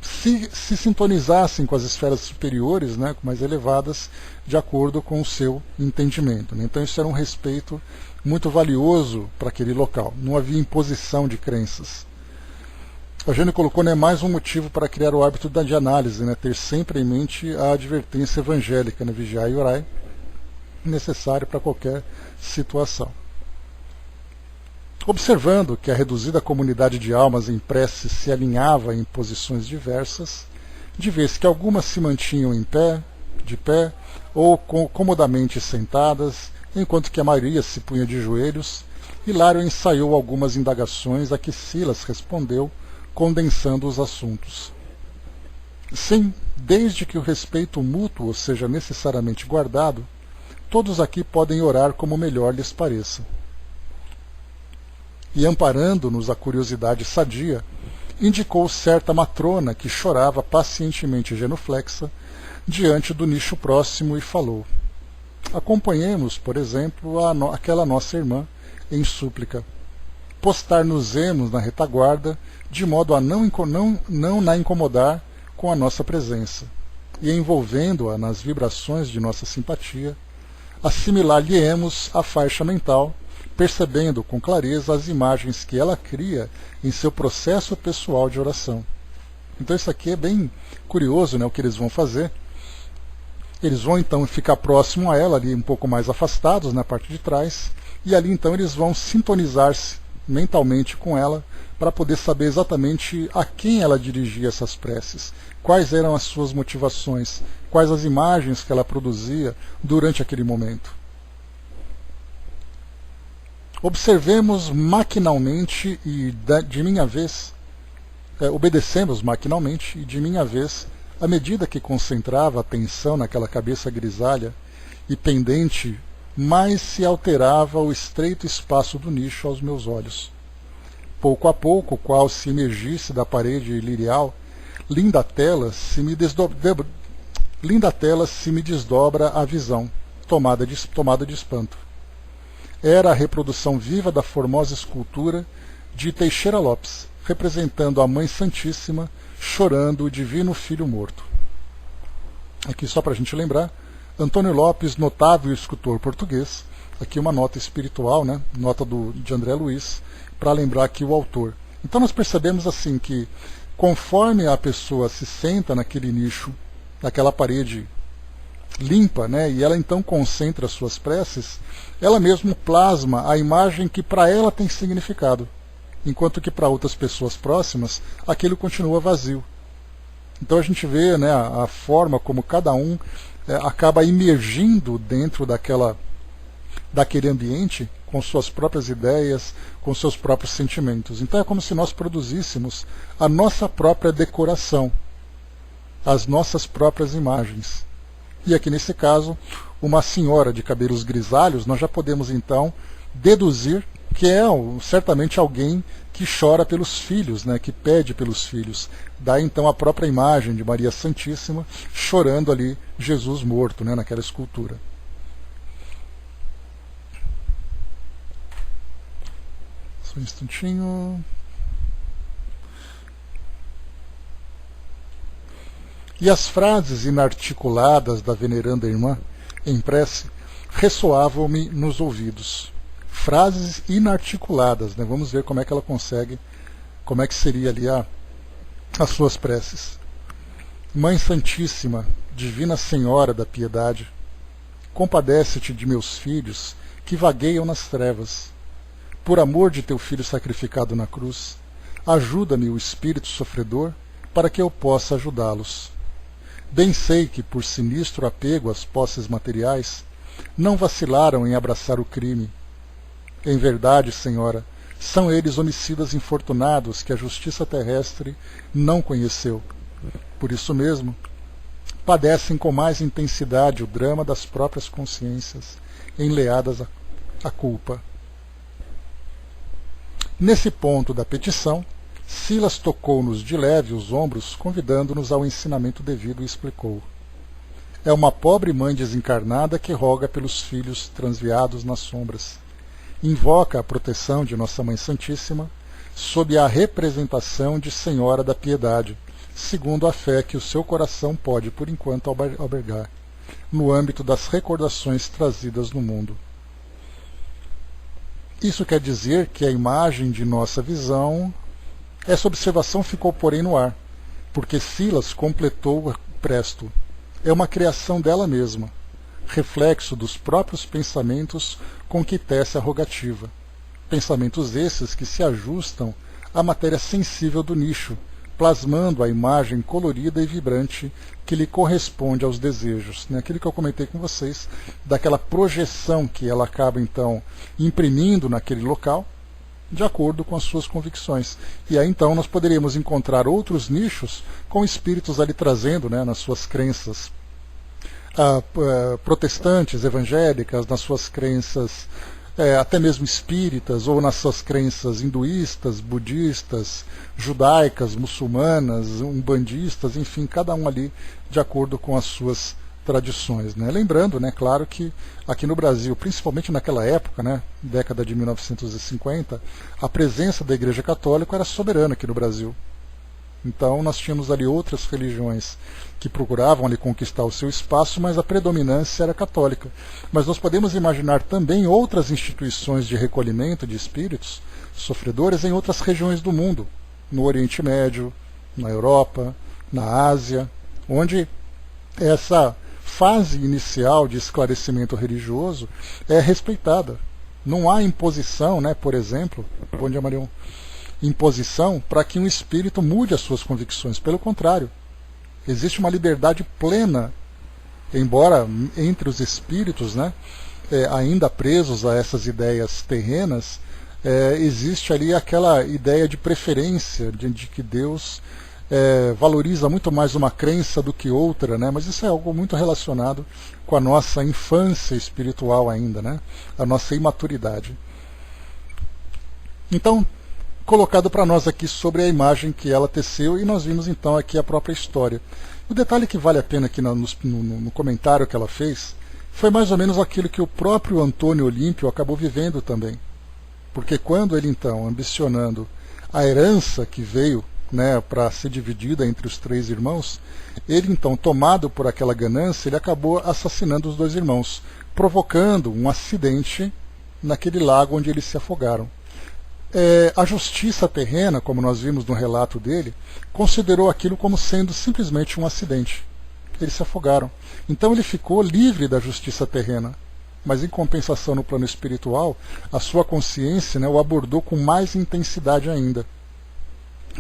se sintonizassem com as esferas superiores, mais elevadas, de acordo com o seu entendimento. Então isso era um respeito muito valioso para aquele local. Não havia imposição de crenças. A Eugênio colocou mais um motivo para criar o hábito de análise, ter sempre em mente a advertência evangélica, vigiai e orai, necessário para qualquer situação. Observando que a reduzida comunidade de almas em prece se alinhava em posições diversas, de vez que algumas se mantinham de pé, ou comodamente sentadas, enquanto que a maioria se punha de joelhos, Hilário ensaiou algumas indagações a que Silas respondeu, condensando os assuntos. Sim, desde que o respeito mútuo seja necessariamente guardado, todos aqui podem orar como melhor lhes pareça. E amparando-nos a curiosidade sadia, indicou certa matrona que chorava pacientemente genuflexa diante do nicho próximo e falou: acompanhemos, por exemplo, aquela nossa irmã em súplica. Postar-nos-emos na retaguarda, de modo a não na incomodar com a nossa presença, e envolvendo-a nas vibrações de nossa simpatia, assimilar-lhe-emos a faixa mental, percebendo com clareza as imagens que ela cria em seu processo pessoal de oração. Então isso aqui é bem curioso, o que eles vão fazer. Eles vão então ficar próximo a ela, ali um pouco mais afastados na parte de trás, e ali então eles vão sintonizar-se mentalmente com ela para poder saber exatamente a quem ela dirigia essas preces, quais eram as suas motivações, quais as imagens que ela produzia durante aquele momento. Observemos maquinalmente e de minha vez, obedecemos maquinalmente e de minha vez, à medida que concentrava a atenção naquela cabeça grisalha e pendente, mais se alterava o estreito espaço do nicho aos meus olhos. Pouco a pouco, qual se emergisse da parede lirial, linda tela se me desdobra a visão, tomada de espanto. Era a reprodução viva da formosa escultura de Teixeira Lopes, representando a Mãe Santíssima chorando o Divino Filho morto. Aqui só para a gente lembrar, Antônio Lopes, notável escultor português, aqui uma nota espiritual, né? Nota de André Luiz, para lembrar aqui o autor. Então nós percebemos assim que, conforme a pessoa se senta naquele nicho, naquela parede limpa, né, e ela então concentra as suas preces, ela mesmo plasma a imagem que para ela tem significado, enquanto que para outras pessoas próximas aquilo continua vazio. Então a gente vê, né, a forma como cada um acaba emergindo dentro daquele ambiente com suas próprias ideias, com seus próprios sentimentos. Então é como se nós produzíssemos a nossa própria decoração, as nossas próprias imagens. E aqui nesse caso, uma senhora de cabelos grisalhos, nós já podemos então deduzir que é certamente alguém que chora pelos filhos, né, que pede pelos filhos. Dá então a própria imagem de Maria Santíssima chorando ali Jesus morto, né, naquela escultura. Só um instantinho. E as frases inarticuladas da veneranda irmã, em prece, ressoavam-me nos ouvidos. Frases inarticuladas, né? Vamos ver como é que ela consegue, como é que seria ali as suas preces. Mãe Santíssima, Divina Senhora da Piedade, compadece-te de meus filhos que vagueiam nas trevas. Por amor de teu Filho sacrificado na cruz, ajuda-me o espírito sofredor para que eu possa ajudá-los. Bem sei que, por sinistro apego às posses materiais, não vacilaram em abraçar o crime. Em verdade, Senhora, são eles homicidas infortunados que a justiça terrestre não conheceu. Por isso mesmo, padecem com mais intensidade o drama das próprias consciências, enleadas à culpa. Nesse ponto da petição, Silas tocou-nos de leve os ombros, convidando-nos ao ensinamento devido e explicou. É uma pobre mãe desencarnada que roga pelos filhos transviados nas sombras. Invoca a proteção de Nossa Mãe Santíssima, sob a representação de Senhora da Piedade, segundo a fé que o seu coração pode, por enquanto, albergar, no âmbito das recordações trazidas no mundo. Isso quer dizer que a imagem de nossa visão, essa observação ficou, porém, no ar, porque Silas completou presto. É uma criação dela mesma, reflexo dos próprios pensamentos com que tece a rogativa. Pensamentos esses que se ajustam à matéria sensível do nicho, plasmando a imagem colorida e vibrante que lhe corresponde aos desejos. Aquilo que eu comentei com vocês, daquela projeção que ela acaba, então, imprimindo naquele local, de acordo com as suas convicções. E aí então nós poderíamos encontrar outros nichos com espíritos ali trazendo, né, nas suas crenças protestantes, evangélicas, nas suas crenças até mesmo espíritas, ou nas suas crenças hinduístas, budistas, judaicas, muçulmanas, umbandistas, enfim, cada um ali de acordo com as suas tradições, né? Lembrando, né, claro que aqui no Brasil, principalmente naquela época, né, década de 1950, a presença da Igreja Católica era soberana aqui no Brasil. Então nós tínhamos ali outras religiões que procuravam ali conquistar o seu espaço, mas a predominância era católica. Mas nós podemos imaginar também outras instituições de recolhimento de espíritos sofredores em outras regiões do mundo, no Oriente Médio, na Europa, na Ásia, onde essa fase inicial de esclarecimento religioso é respeitada. Não há imposição, né, por exemplo, bom dia, Marião, imposição para que um espírito mude as suas convicções. Pelo contrário, existe uma liberdade plena, embora entre os espíritos, né, ainda presos a essas ideias terrenas, existe ali aquela ideia de preferência, de que Deus valoriza muito mais uma crença do que outra, né? Mas isso é algo muito relacionado com a nossa infância espiritual ainda, né? A nossa imaturidade. Então, colocado para nós aqui sobre a imagem que ela teceu, e nós vimos então aqui a própria história. O detalhe que vale a pena aqui no comentário que ela fez foi mais ou menos aquilo que o próprio Antônio Olímpio acabou vivendo também. Porque quando ele então, ambicionando a herança que veio, né, para ser dividida entre os 3 irmãos, ele então, tomado por aquela ganância, ele acabou assassinando os 2 irmãos, provocando um acidente naquele lago onde eles se afogaram. A justiça terrena, como nós vimos no relato dele, considerou aquilo como sendo simplesmente um acidente. Eles se afogaram. Então ele ficou livre da justiça terrena. Mas em compensação no plano espiritual, a sua consciência, né, o abordou com mais intensidade ainda.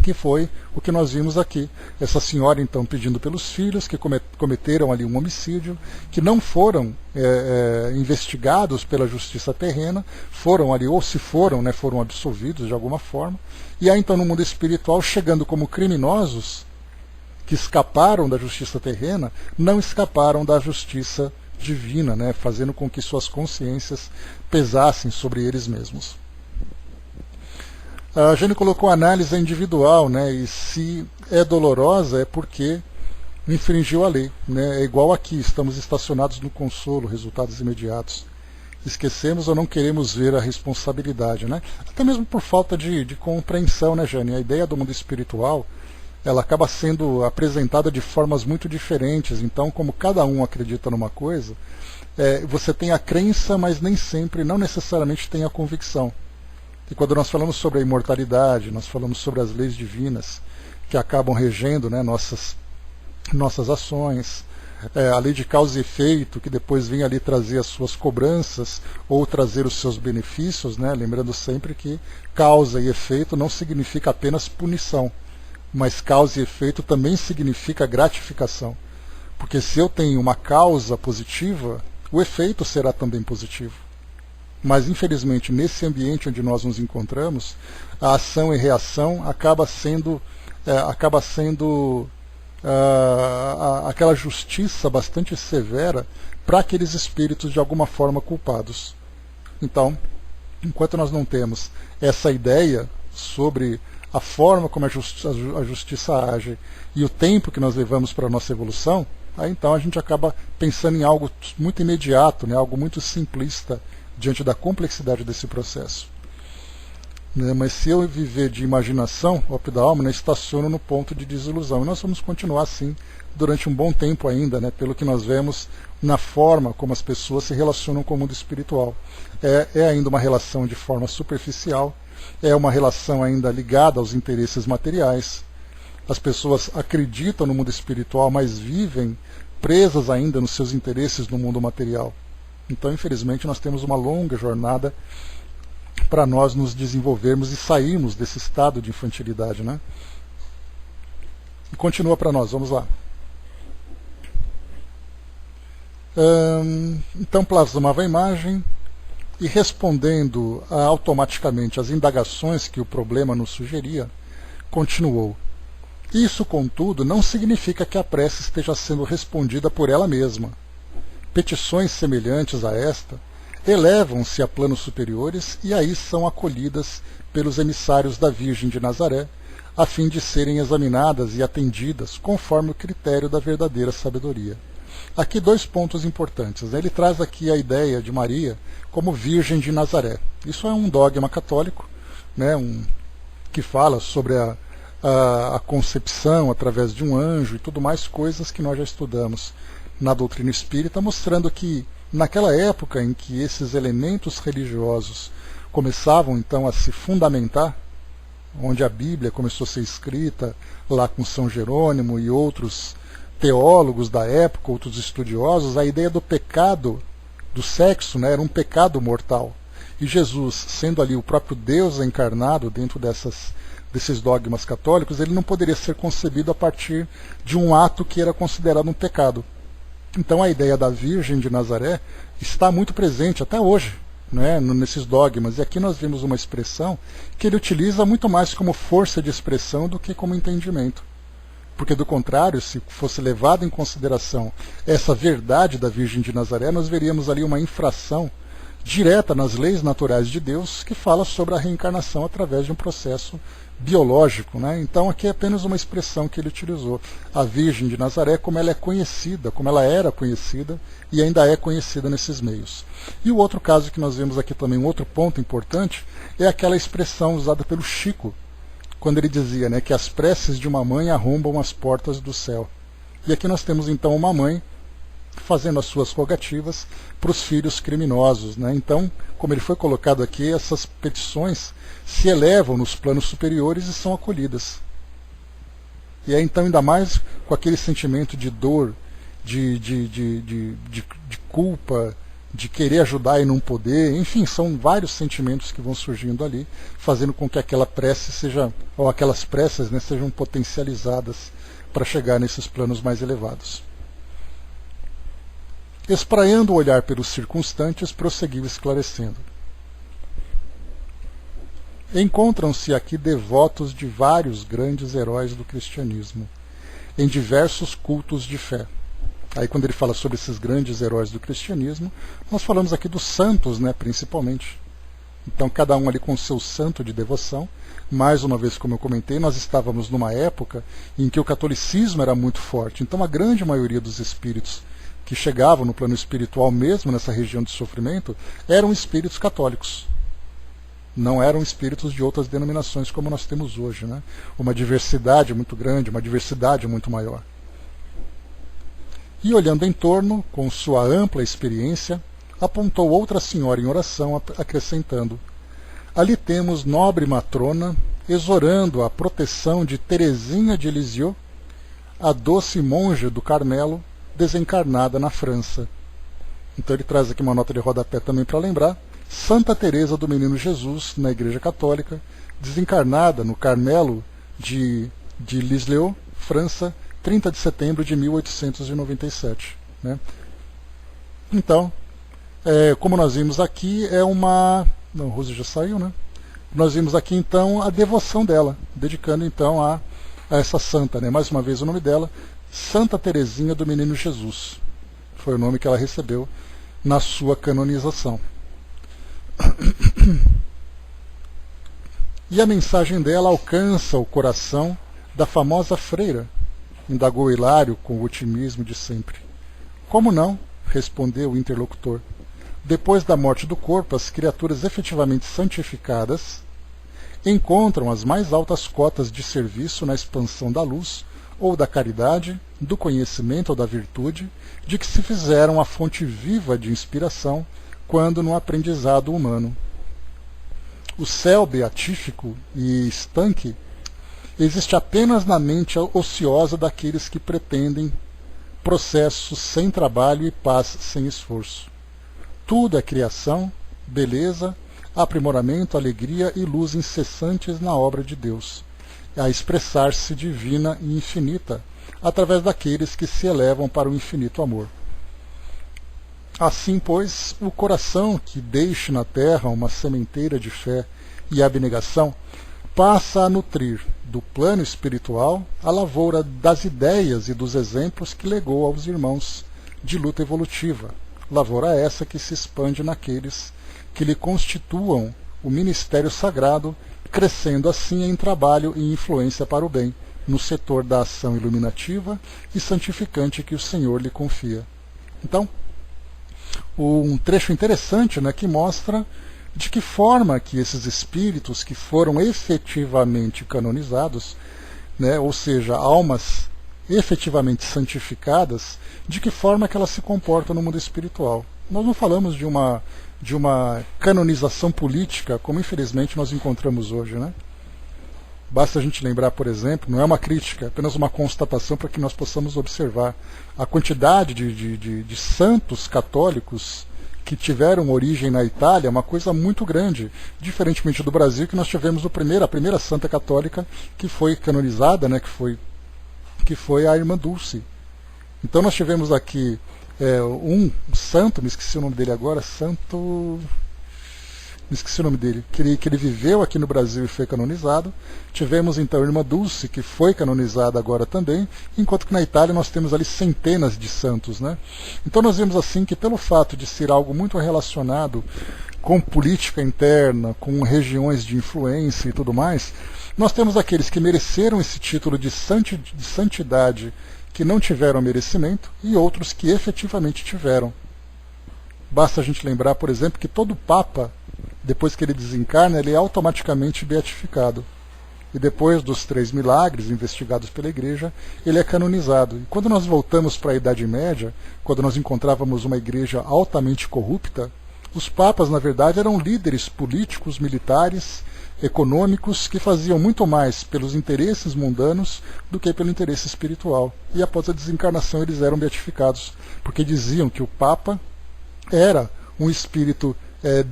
Que foi o que nós vimos aqui. Essa senhora então pedindo pelos filhos que cometeram ali um homicídio, que não foram investigados pela justiça terrena, foram ali, ou se foram, né, foram absolvidos de alguma forma, e aí então no mundo espiritual, chegando como criminosos, que escaparam da justiça terrena, não escaparam da justiça divina, né, fazendo com que suas consciências pesassem sobre eles mesmos. A Jane colocou a análise individual, né, e se é dolorosa é porque infringiu a lei. Né, é igual aqui, estamos estacionados no consolo, resultados imediatos. Esquecemos ou não queremos ver a responsabilidade. Né? Até mesmo por falta de compreensão, né, Jane? A ideia do mundo espiritual, ela acaba sendo apresentada de formas muito diferentes. Então, como cada um acredita numa coisa, você tem a crença, mas nem sempre, não necessariamente tem a convicção. E quando nós falamos sobre a imortalidade, nós falamos sobre as leis divinas que acabam regendo, né, nossas ações, a lei de causa e efeito, que depois vem ali trazer as suas cobranças ou trazer os seus benefícios, né, lembrando sempre que causa e efeito não significa apenas punição, mas causa e efeito também significa gratificação. Porque se eu tenho uma causa positiva, o efeito será também positivo. Mas, infelizmente, nesse ambiente onde nós nos encontramos, a ação e reação acaba sendo aquela justiça bastante severa para aqueles espíritos de alguma forma culpados. Então, enquanto nós não temos essa ideia sobre a forma como a justiça age e o tempo que nós levamos para a nossa evolução, aí então a gente acaba pensando em algo muito imediato, né, algo muito simplista, diante da complexidade desse processo. Mas se eu viver de imaginação, o da alma, né, estaciono no ponto de desilusão. E nós vamos continuar assim durante um bom tempo ainda, né, pelo que nós vemos na forma como as pessoas se relacionam com o mundo espiritual. É ainda uma relação de forma superficial, é uma relação ainda ligada aos interesses materiais. As pessoas acreditam no mundo espiritual, mas vivem presas ainda nos seus interesses no mundo material. Então, infelizmente, nós temos uma longa jornada para nós nos desenvolvermos e sairmos desse estado de infantilidade, né? E continua para nós, vamos lá. Então, plasmava a imagem e, respondendo automaticamente às indagações que o problema nos sugeria, continuou. Isso, contudo, não significa que a prece esteja sendo respondida por ela mesma. Petições semelhantes a esta elevam-se a planos superiores e aí são acolhidas pelos emissários da Virgem de Nazaré, a fim de serem examinadas e atendidas conforme o critério da verdadeira sabedoria. Aqui 2 pontos importantes. Ele traz aqui a ideia de Maria como Virgem de Nazaré. Isso é um dogma católico, né, que fala sobre a concepção através de um anjo e tudo mais, coisas que nós já estudamos na doutrina espírita, mostrando que naquela época em que esses elementos religiosos começavam então a se fundamentar, onde a Bíblia começou a ser escrita lá com São Jerônimo e outros teólogos da época, outros estudiosos, a ideia do pecado do sexo, né, era um pecado mortal. E Jesus, sendo ali o próprio Deus encarnado dentro desses dogmas católicos, ele não poderia ser concebido a partir de um ato que era considerado um pecado. Então a ideia da Virgem de Nazaré está muito presente até hoje, né, nesses dogmas. E aqui nós vimos uma expressão que ele utiliza muito mais como força de expressão do que como entendimento. Porque, do contrário, se fosse levado em consideração essa verdade da Virgem de Nazaré, nós veríamos ali uma infração direta nas leis naturais de Deus, que fala sobre a reencarnação através de um processo biológico, né? Então aqui é apenas uma expressão que ele utilizou. A Virgem de Nazaré, como ela é conhecida, como ela era conhecida e ainda é conhecida nesses meios. E o outro caso que nós vemos aqui também, um outro ponto importante, é aquela expressão usada pelo Chico, quando ele dizia, né, que as preces de uma mãe arrombam as portas do céu. E aqui nós temos então uma mãe fazendo as suas rogativas para os filhos criminosos, né? Então, como ele foi colocado aqui, essas petições se elevam nos planos superiores e são acolhidas. E aí então, ainda mais com aquele sentimento de dor, de culpa, de querer ajudar e não poder, enfim, são vários sentimentos que vão surgindo ali, fazendo com que aquela prece seja, ou aquelas preces, né, sejam potencializadas para chegar nesses planos mais elevados. Espraiando o olhar pelos circunstantes, prosseguiu esclarecendo. Encontram-se aqui devotos de vários grandes heróis do cristianismo, em diversos cultos de fé. Aí quando ele fala sobre esses grandes heróis do cristianismo, nós falamos aqui dos santos, né, principalmente. Então cada um ali com o seu santo de devoção. Mais uma vez, como eu comentei, nós estávamos numa época em que o catolicismo era muito forte. Então a grande maioria dos espíritos que chegavam no plano espiritual mesmo nessa região de sofrimento eram espíritos católicos. Não eram espíritos de outras denominações como nós temos hoje, né? Uma diversidade muito grande, uma diversidade muito maior. E olhando em torno, com sua ampla experiência, apontou outra senhora em oração, acrescentando: ali temos nobre matrona, exorando a proteção de Teresinha de Lisieux, a doce monja do Carmelo, desencarnada na França. Então ele traz aqui uma nota de rodapé também para lembrar: Santa Teresa do Menino Jesus, na Igreja Católica, desencarnada no Carmelo de Lisieux, França, 30 de setembro de 1897. Né? Então, como nós vimos aqui, é uma... Não, Rose já saiu, né? Nós vimos aqui, então, a devoção dela, dedicando, então, a essa santa, né? Mais uma vez o nome dela, Santa Teresinha do Menino Jesus. Foi o nome que ela recebeu na sua canonização. E a mensagem dela alcança o coração da famosa freira, indagou Hilário com o otimismo de sempre. Como não? Respondeu o interlocutor. Depois da morte do corpo, as criaturas efetivamente santificadas encontram as mais altas cotas de serviço na expansão da luz, ou da caridade, do conhecimento ou da virtude, de que se fizeram a fonte viva de inspiração quando no aprendizado humano. O céu beatífico e estanque existe apenas na mente ociosa daqueles que pretendem processos sem trabalho e paz sem esforço. Tudo é criação, beleza, aprimoramento, alegria e luz incessantes na obra de Deus, a expressar-se divina e infinita, através daqueles que se elevam para o infinito amor. Assim, pois, o coração que deixe na terra uma sementeira de fé e abnegação passa a nutrir do plano espiritual a lavoura das ideias e dos exemplos que legou aos irmãos de luta evolutiva, lavoura essa que se expande naqueles que lhe constituam o ministério sagrado, crescendo assim em trabalho e influência para o bem, no setor da ação iluminativa e santificante que o Senhor lhe confia. Então, um trecho interessante, né, que mostra de que forma que esses espíritos que foram efetivamente canonizados, né, ou seja, almas efetivamente santificadas, de que forma que elas se comportam no mundo espiritual. Nós não falamos de uma canonização política, como infelizmente nós encontramos hoje, né? Basta a gente lembrar, por exemplo, não é uma crítica, é apenas uma constatação para que nós possamos observar a quantidade de santos católicos que tiveram origem na Itália, é uma coisa muito grande, diferentemente do Brasil, que nós tivemos a primeira santa católica que foi canonizada, né, que foi a Irmã Dulce. Então nós tivemos aqui um santo, me esqueci o nome dele agora, me esqueci o nome dele, que ele viveu aqui no Brasil e foi canonizado. Tivemos então a irmã Dulce, que foi canonizada agora também, enquanto que na Itália nós temos ali centenas de santos, né? Então nós vemos assim que pelo fato de ser algo muito relacionado com política interna, com regiões de influência e tudo mais, nós temos aqueles que mereceram esse título de santidade que não tiveram merecimento e outros que efetivamente tiveram. Basta a gente lembrar, por exemplo, que todo Papa, depois que ele desencarna, ele é automaticamente beatificado. E depois dos 3 milagres investigados pela Igreja, ele é canonizado. E quando nós voltamos para a Idade Média, quando nós encontrávamos uma igreja altamente corrupta, os papas, na verdade, eram líderes políticos, militares, econômicos, que faziam muito mais pelos interesses mundanos do que pelo interesse espiritual. E após a desencarnação eles eram beatificados, porque diziam que o Papa era um espírito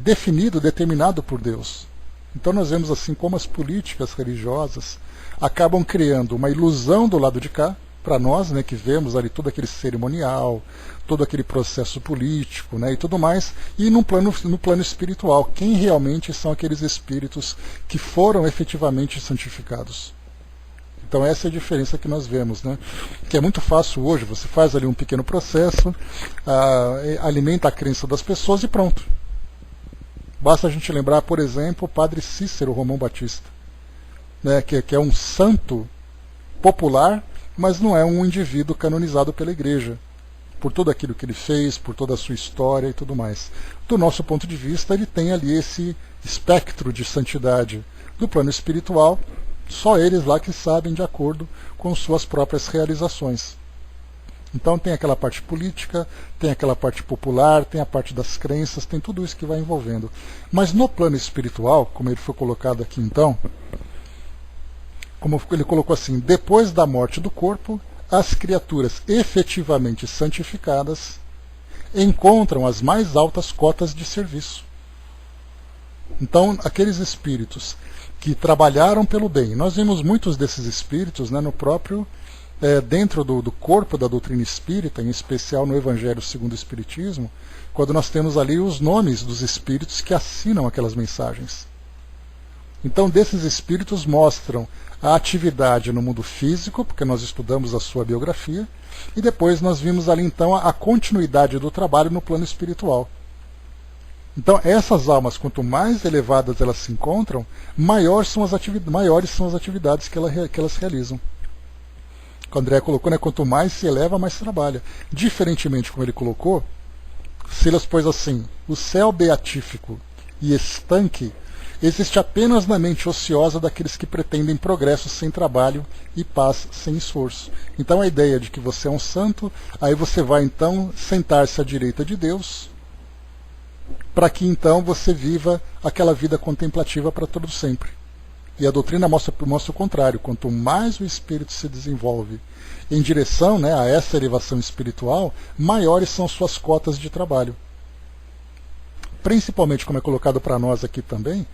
definido, determinado por Deus. Então nós vemos assim como as políticas religiosas acabam criando uma ilusão do lado de cá, para nós, né, que vemos ali todo aquele cerimonial, todo aquele processo político, né, e tudo mais, e no plano espiritual, quem realmente são aqueles espíritos que foram efetivamente santificados. Então essa é a diferença que nós vemos, né? Que é muito fácil hoje, você faz ali um pequeno processo, alimenta a crença das pessoas e pronto. Basta a gente lembrar, por exemplo, o padre Cícero Romão Batista, né, que é um santo popular, mas não é um indivíduo canonizado pela Igreja, por tudo aquilo que ele fez, por toda a sua história e tudo mais. Do nosso ponto de vista, ele tem ali esse espectro de santidade. Do plano espiritual, só eles lá que sabem de acordo com suas próprias realizações. Então tem aquela parte política, tem aquela parte popular, tem a parte das crenças, tem tudo isso que vai envolvendo. Mas no plano espiritual, como ele foi colocado aqui então, como ele colocou assim, depois da morte do corpo, as criaturas efetivamente santificadas encontram as mais altas cotas de serviço. Então, aqueles espíritos que trabalharam pelo bem, nós vimos muitos desses espíritos, né, no próprio, dentro do corpo da doutrina espírita, em especial no Evangelho segundo o Espiritismo, quando nós temos ali os nomes dos espíritos que assinam aquelas mensagens. Então, desses espíritos mostram a atividade no mundo físico, porque nós estudamos a sua biografia, e depois nós vimos ali então a continuidade do trabalho no plano espiritual. Então, essas almas, quanto mais elevadas elas se encontram, maiores são as atividades que elas realizam. O André colocou, né, quanto mais se eleva, mais se trabalha. Diferentemente, como ele colocou, Silas pôs assim, o céu beatífico e estanque existe apenas na mente ociosa daqueles que pretendem progresso sem trabalho e paz sem esforço. Então a ideia de que você é um santo, aí você vai então sentar-se à direita de Deus, para que então você viva aquela vida contemplativa para todo sempre. E a doutrina mostra o contrário, quanto mais o espírito se desenvolve em direção, né, a essa elevação espiritual, maiores são suas cotas de trabalho. Principalmente, como é colocado para nós aqui também,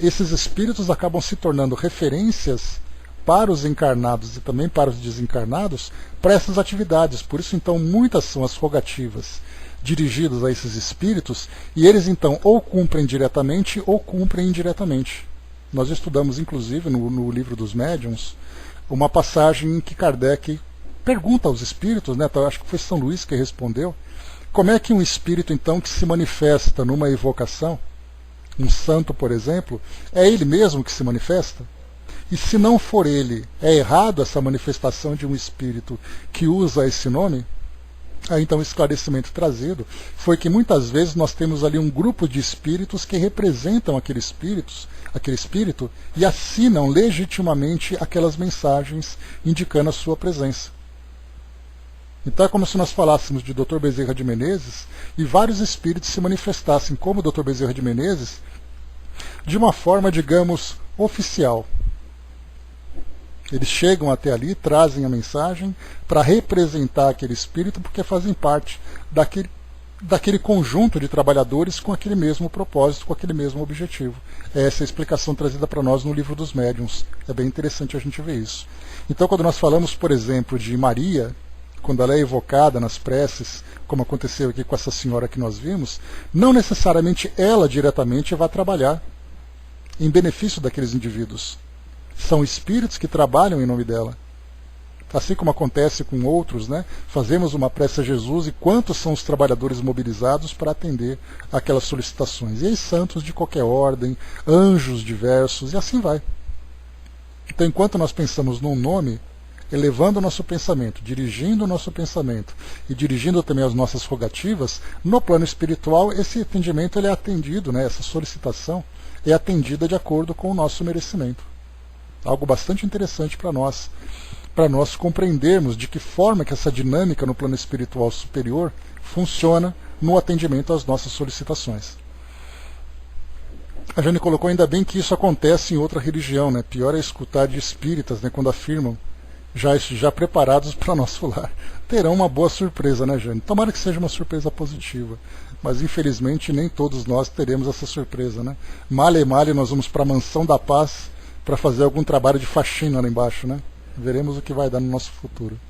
esses espíritos acabam se tornando referências para os encarnados e também para os desencarnados para essas atividades. Por isso, então, muitas são as rogativas dirigidas a esses espíritos e eles, então, ou cumprem diretamente ou cumprem indiretamente. Nós estudamos, inclusive, no livro dos médiuns, uma passagem em que Kardec pergunta aos espíritos, né, acho que foi São Luís que respondeu, como é que um espírito, então, que se manifesta numa evocação, um santo, por exemplo, é ele mesmo que se manifesta? E se não for ele, é errado essa manifestação de um espírito que usa esse nome? Aí, então, o esclarecimento trazido foi que muitas vezes nós temos ali um grupo de espíritos que representam aquele espírito e assinam legitimamente aquelas mensagens indicando a sua presença. Então é como se nós falássemos de Dr. Bezerra de Menezes e vários espíritos se manifestassem como Dr. Bezerra de Menezes de uma forma, digamos, oficial. Eles chegam até ali, trazem a mensagem para representar aquele espírito porque fazem parte daquele conjunto de trabalhadores com aquele mesmo propósito, com aquele mesmo objetivo. Essa é a explicação trazida para nós no livro dos médiuns. É bem interessante a gente ver isso. Então, quando nós falamos, por exemplo, de Maria, quando ela é evocada nas preces, como aconteceu aqui com essa senhora que nós vimos, não necessariamente ela diretamente vai trabalhar em benefício daqueles indivíduos. São espíritos que trabalham em nome dela. Assim como acontece com outros, né? Fazemos uma prece a Jesus e quantos são os trabalhadores mobilizados para atender aquelas solicitações? E aí santos de qualquer ordem, anjos diversos, e assim vai. Então, enquanto nós pensamos num nome, elevando o nosso pensamento, dirigindo o nosso pensamento e dirigindo também as nossas rogativas, no plano espiritual esse atendimento ele é atendido, né? Essa solicitação é atendida de acordo com o nosso merecimento. Algo bastante interessante para nós compreendermos de que forma que essa dinâmica no plano espiritual superior funciona no atendimento às nossas solicitações. A Jane colocou ainda bem que isso acontece em outra religião, né? Pior é escutar de espíritas, né, quando afirmam já preparados para nosso lar. Terão uma boa surpresa, né, Jane? Tomara que seja uma surpresa positiva, mas infelizmente nem todos nós teremos essa surpresa, né? Male nós vamos para a Mansão da Paz para fazer algum trabalho de faxina lá embaixo, né? Veremos o que vai dar no nosso futuro.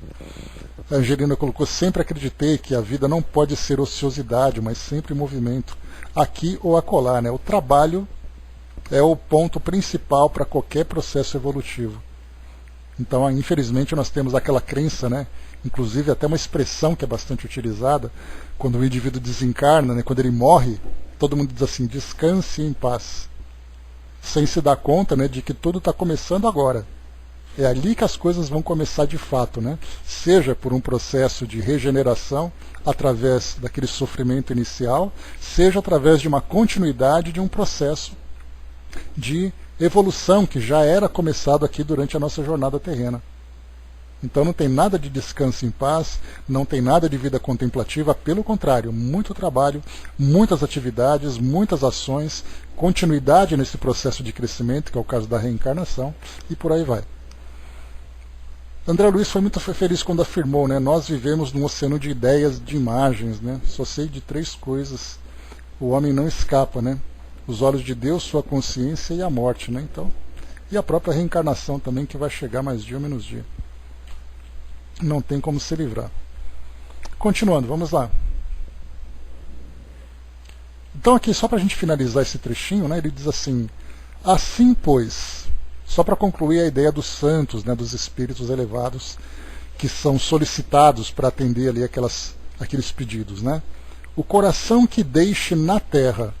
A Angelina colocou: sempre acreditei que a vida não pode ser ociosidade, mas sempre movimento, aqui ou acolá, né? O trabalho é o ponto principal para qualquer processo evolutivo. Então, infelizmente, nós temos aquela crença, né? Inclusive até uma expressão que é bastante utilizada, quando o indivíduo desencarna, né? Quando ele morre, todo mundo diz assim: descanse em paz, sem se dar conta, né, de que tudo está começando agora. É ali que as coisas vão começar de fato, né? Seja por um processo de regeneração, através daquele sofrimento inicial, seja através de uma continuidade de um processo de evolução que já era começado aqui durante a nossa jornada terrena. Então não tem nada de descanso em paz, não tem nada de vida contemplativa, pelo contrário, muito trabalho, muitas atividades, muitas ações, continuidade nesse processo de crescimento, que é o caso da reencarnação, e por aí vai. André Luiz foi muito feliz quando afirmou, né, nós vivemos num oceano de ideias, de imagens, né, só sei de 3 coisas, o homem não escapa, né, os olhos de Deus, sua consciência e a morte, né, então, e a própria reencarnação também, que vai chegar mais dia ou menos dia. Não tem como se livrar. Continuando, vamos lá. Então aqui, só para a gente finalizar esse trechinho, né, ele diz assim: assim, pois, só para concluir a ideia dos santos, né, dos espíritos elevados, que são solicitados para atender ali aqueles pedidos, né? O coração que deixe na terra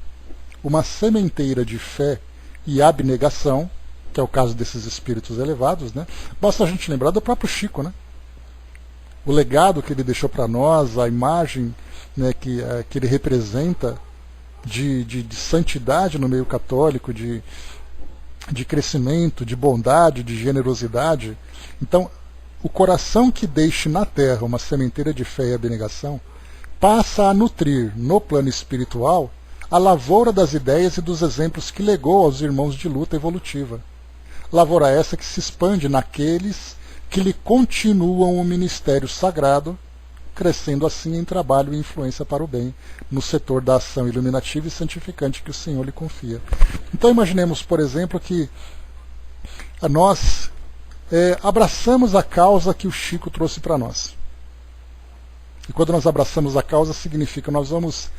uma sementeira de fé e abnegação, que é o caso desses espíritos elevados, né? Basta a gente lembrar do próprio Chico, né? O legado que ele deixou para nós, a imagem, né, que ele representa de santidade no meio católico, de crescimento, de bondade, de generosidade. Então, o coração que deixe na terra uma sementeira de fé e abnegação passa a nutrir, no plano espiritual, a lavoura das ideias e dos exemplos que legou aos irmãos de luta evolutiva. Lavoura essa que se expande naqueles que lhe continuam o ministério sagrado, crescendo assim em trabalho e influência para o bem, no setor da ação iluminativa e santificante que o Senhor lhe confia. Então imaginemos, por exemplo, que nós abraçamos a causa que o Chico trouxe para nós. E quando nós abraçamos a causa, significa que nós vamos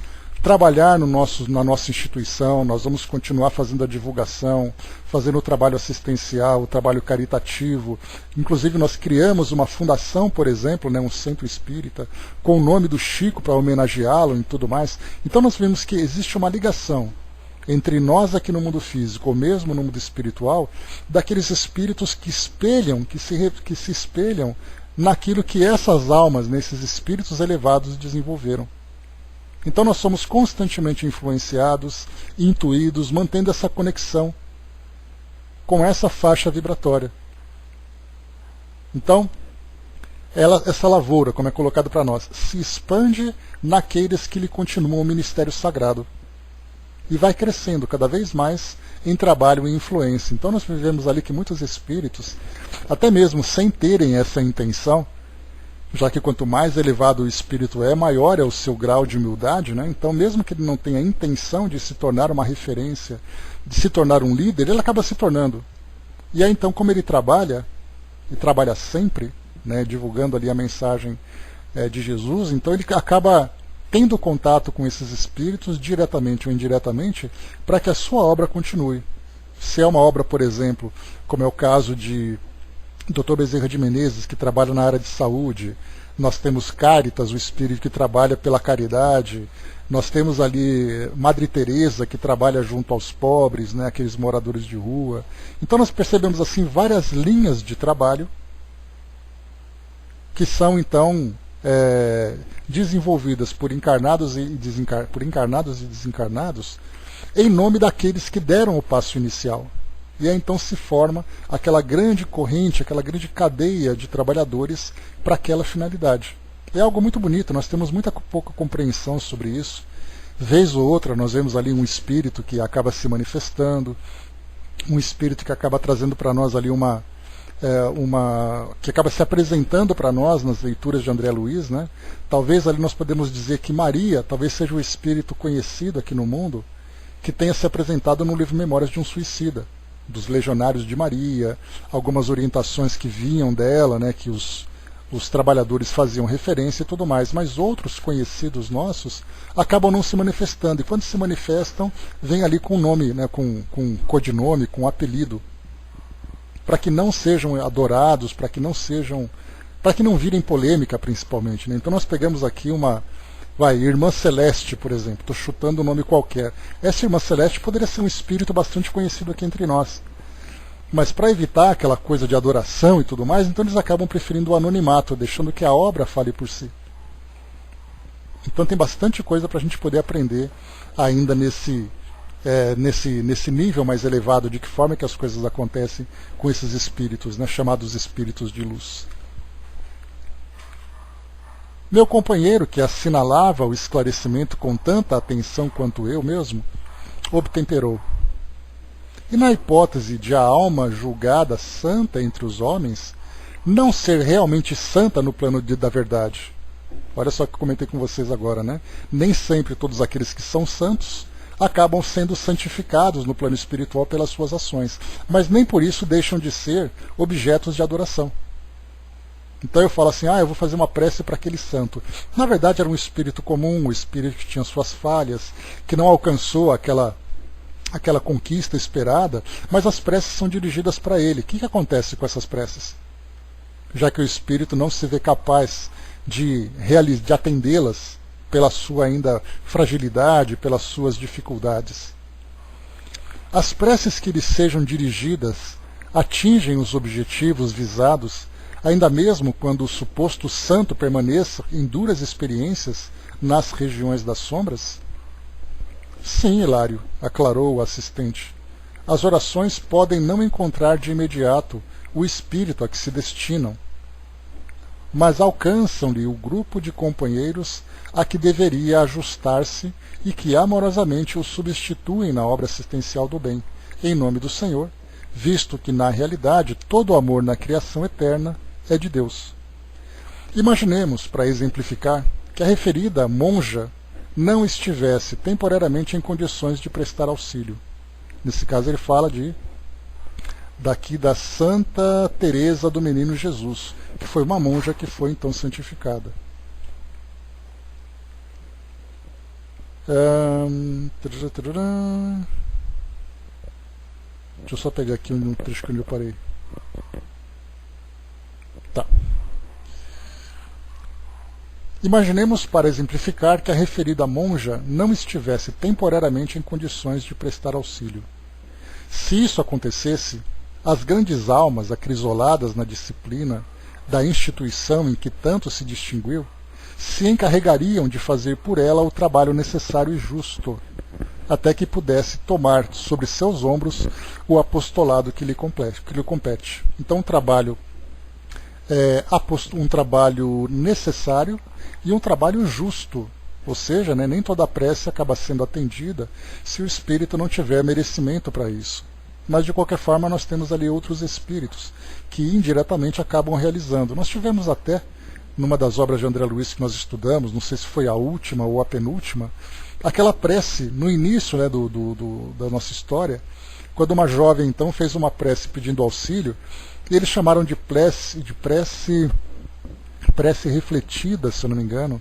trabalhar na nossa instituição, nós vamos continuar fazendo a divulgação, fazendo o trabalho assistencial, o trabalho caritativo. Inclusive nós criamos uma fundação, por exemplo, né, um centro espírita, com o nome do Chico para homenageá-lo e tudo mais. Então nós vemos que existe uma ligação entre nós aqui no mundo físico, ou mesmo no mundo espiritual, daqueles espíritos que espelham, que se espelham naquilo que essas almas, nesses espíritos elevados, desenvolveram. Então nós somos constantemente influenciados, intuídos, mantendo essa conexão com essa faixa vibratória. Então, essa lavoura, como é colocado para nós, se expande naqueles que lhe continuam o ministério sagrado. E vai crescendo cada vez mais em trabalho e influência. Então nós vivemos ali que muitos espíritos, até mesmo sem terem essa intenção, já que quanto mais elevado o espírito é, maior é o seu grau de humildade, né? Então mesmo que ele não tenha a intenção de se tornar uma referência, de se tornar um líder, ele acaba se tornando. E aí então, como ele trabalha, e trabalha sempre, né, divulgando ali a mensagem de Jesus. Então ele acaba tendo contato com esses espíritos, diretamente ou indiretamente, para que a sua obra continue. Se é uma obra, por exemplo, como é o caso de Dr. Bezerra de Menezes, que trabalha na área de saúde, nós temos Caritas, o espírito que trabalha pela caridade, nós temos ali Madre Teresa, que trabalha junto aos pobres, né, aqueles moradores de rua. Então nós percebemos assim várias linhas de trabalho que são então desenvolvidas por encarnados e desencarnados em nome daqueles que deram o passo inicial. E aí então se forma aquela grande corrente, aquela grande cadeia de trabalhadores para aquela finalidade. É algo muito bonito, nós temos muita pouca compreensão sobre isso. Vez ou outra nós vemos ali um espírito que acaba se manifestando, um espírito que acaba trazendo para nós ali que acaba se apresentando para nós nas leituras de André Luiz, né? Talvez ali nós podemos dizer que Maria talvez seja o espírito conhecido aqui no mundo que tenha se apresentado no livro Memórias de um Suicida, dos Legionários de Maria, algumas orientações que vinham dela, né, que os trabalhadores faziam referência e tudo mais, mas outros conhecidos nossos acabam não se manifestando, e quando se manifestam, vem ali com nome, né, com codinome, com apelido, para que não sejam adorados, para que não virem polêmica, principalmente, né? Então nós pegamos aqui Irmã Celeste, por exemplo, estou chutando um nome qualquer. Essa Irmã Celeste poderia ser um espírito bastante conhecido aqui entre nós. Mas para evitar aquela coisa de adoração e tudo mais, então eles acabam preferindo o anonimato, deixando que a obra fale por si. Então tem bastante coisa para a gente poder aprender ainda nesse nível mais elevado, de que forma que as coisas acontecem com esses espíritos, né, chamados espíritos de luz. Meu companheiro, que assinalava o esclarecimento com tanta atenção quanto eu mesmo, obtemperou. E na hipótese de a alma julgada santa entre os homens não ser realmente santa no plano da verdade. Olha só o que eu comentei com vocês agora, né? Nem sempre todos aqueles que são santos acabam sendo santificados no plano espiritual pelas suas ações, mas nem por isso deixam de ser objetos de adoração. Então eu falo assim, eu vou fazer uma prece para aquele santo. Na verdade era um espírito comum, um espírito que tinha suas falhas, que não alcançou aquela conquista esperada, mas as preces são dirigidas para ele. O que acontece com essas preces? Já que o espírito não se vê capaz de atendê-las pela sua ainda fragilidade, pelas suas dificuldades. As preces que lhe sejam dirigidas atingem os objetivos visados, ainda mesmo quando o suposto santo permaneça em duras experiências nas regiões das sombras? Sim, Hilário, aclarou o assistente. As orações podem não encontrar de imediato o espírito a que se destinam, mas alcançam-lhe o grupo de companheiros a que deveria ajustar-se e que amorosamente o substituem na obra assistencial do bem, em nome do Senhor, visto que, na realidade, todo o amor na criação eterna é de Deus. Imaginemos, para exemplificar, que a referida monja não estivesse temporariamente em condições de prestar auxílio. Nesse caso ele fala daqui da Santa Teresa do Menino Jesus, que foi uma monja que foi então santificada. Deixa eu só pegar aqui um trecho que eu parei. Tá. Imaginemos, para exemplificar, que a referida monja não estivesse temporariamente em condições de prestar auxílio. Se isso acontecesse, as grandes almas acrisoladas na disciplina da instituição em que tanto se distinguiu, se encarregariam de fazer por ela o trabalho necessário e justo, até que pudesse tomar sobre seus ombros o apostolado que lhe compete. Então, um trabalho necessário e um trabalho justo, ou seja, nem toda a prece acaba sendo atendida se o espírito não tiver merecimento para isso. Mas de qualquer forma nós temos ali outros espíritos que indiretamente acabam realizando. Nós tivemos até, numa das obras de André Luiz que nós estudamos, não sei se foi a última ou a penúltima, aquela prece no início, né, da nossa história, quando uma jovem então fez uma prece pedindo auxílio, e eles chamaram de prece prece refletida, se eu não me engano,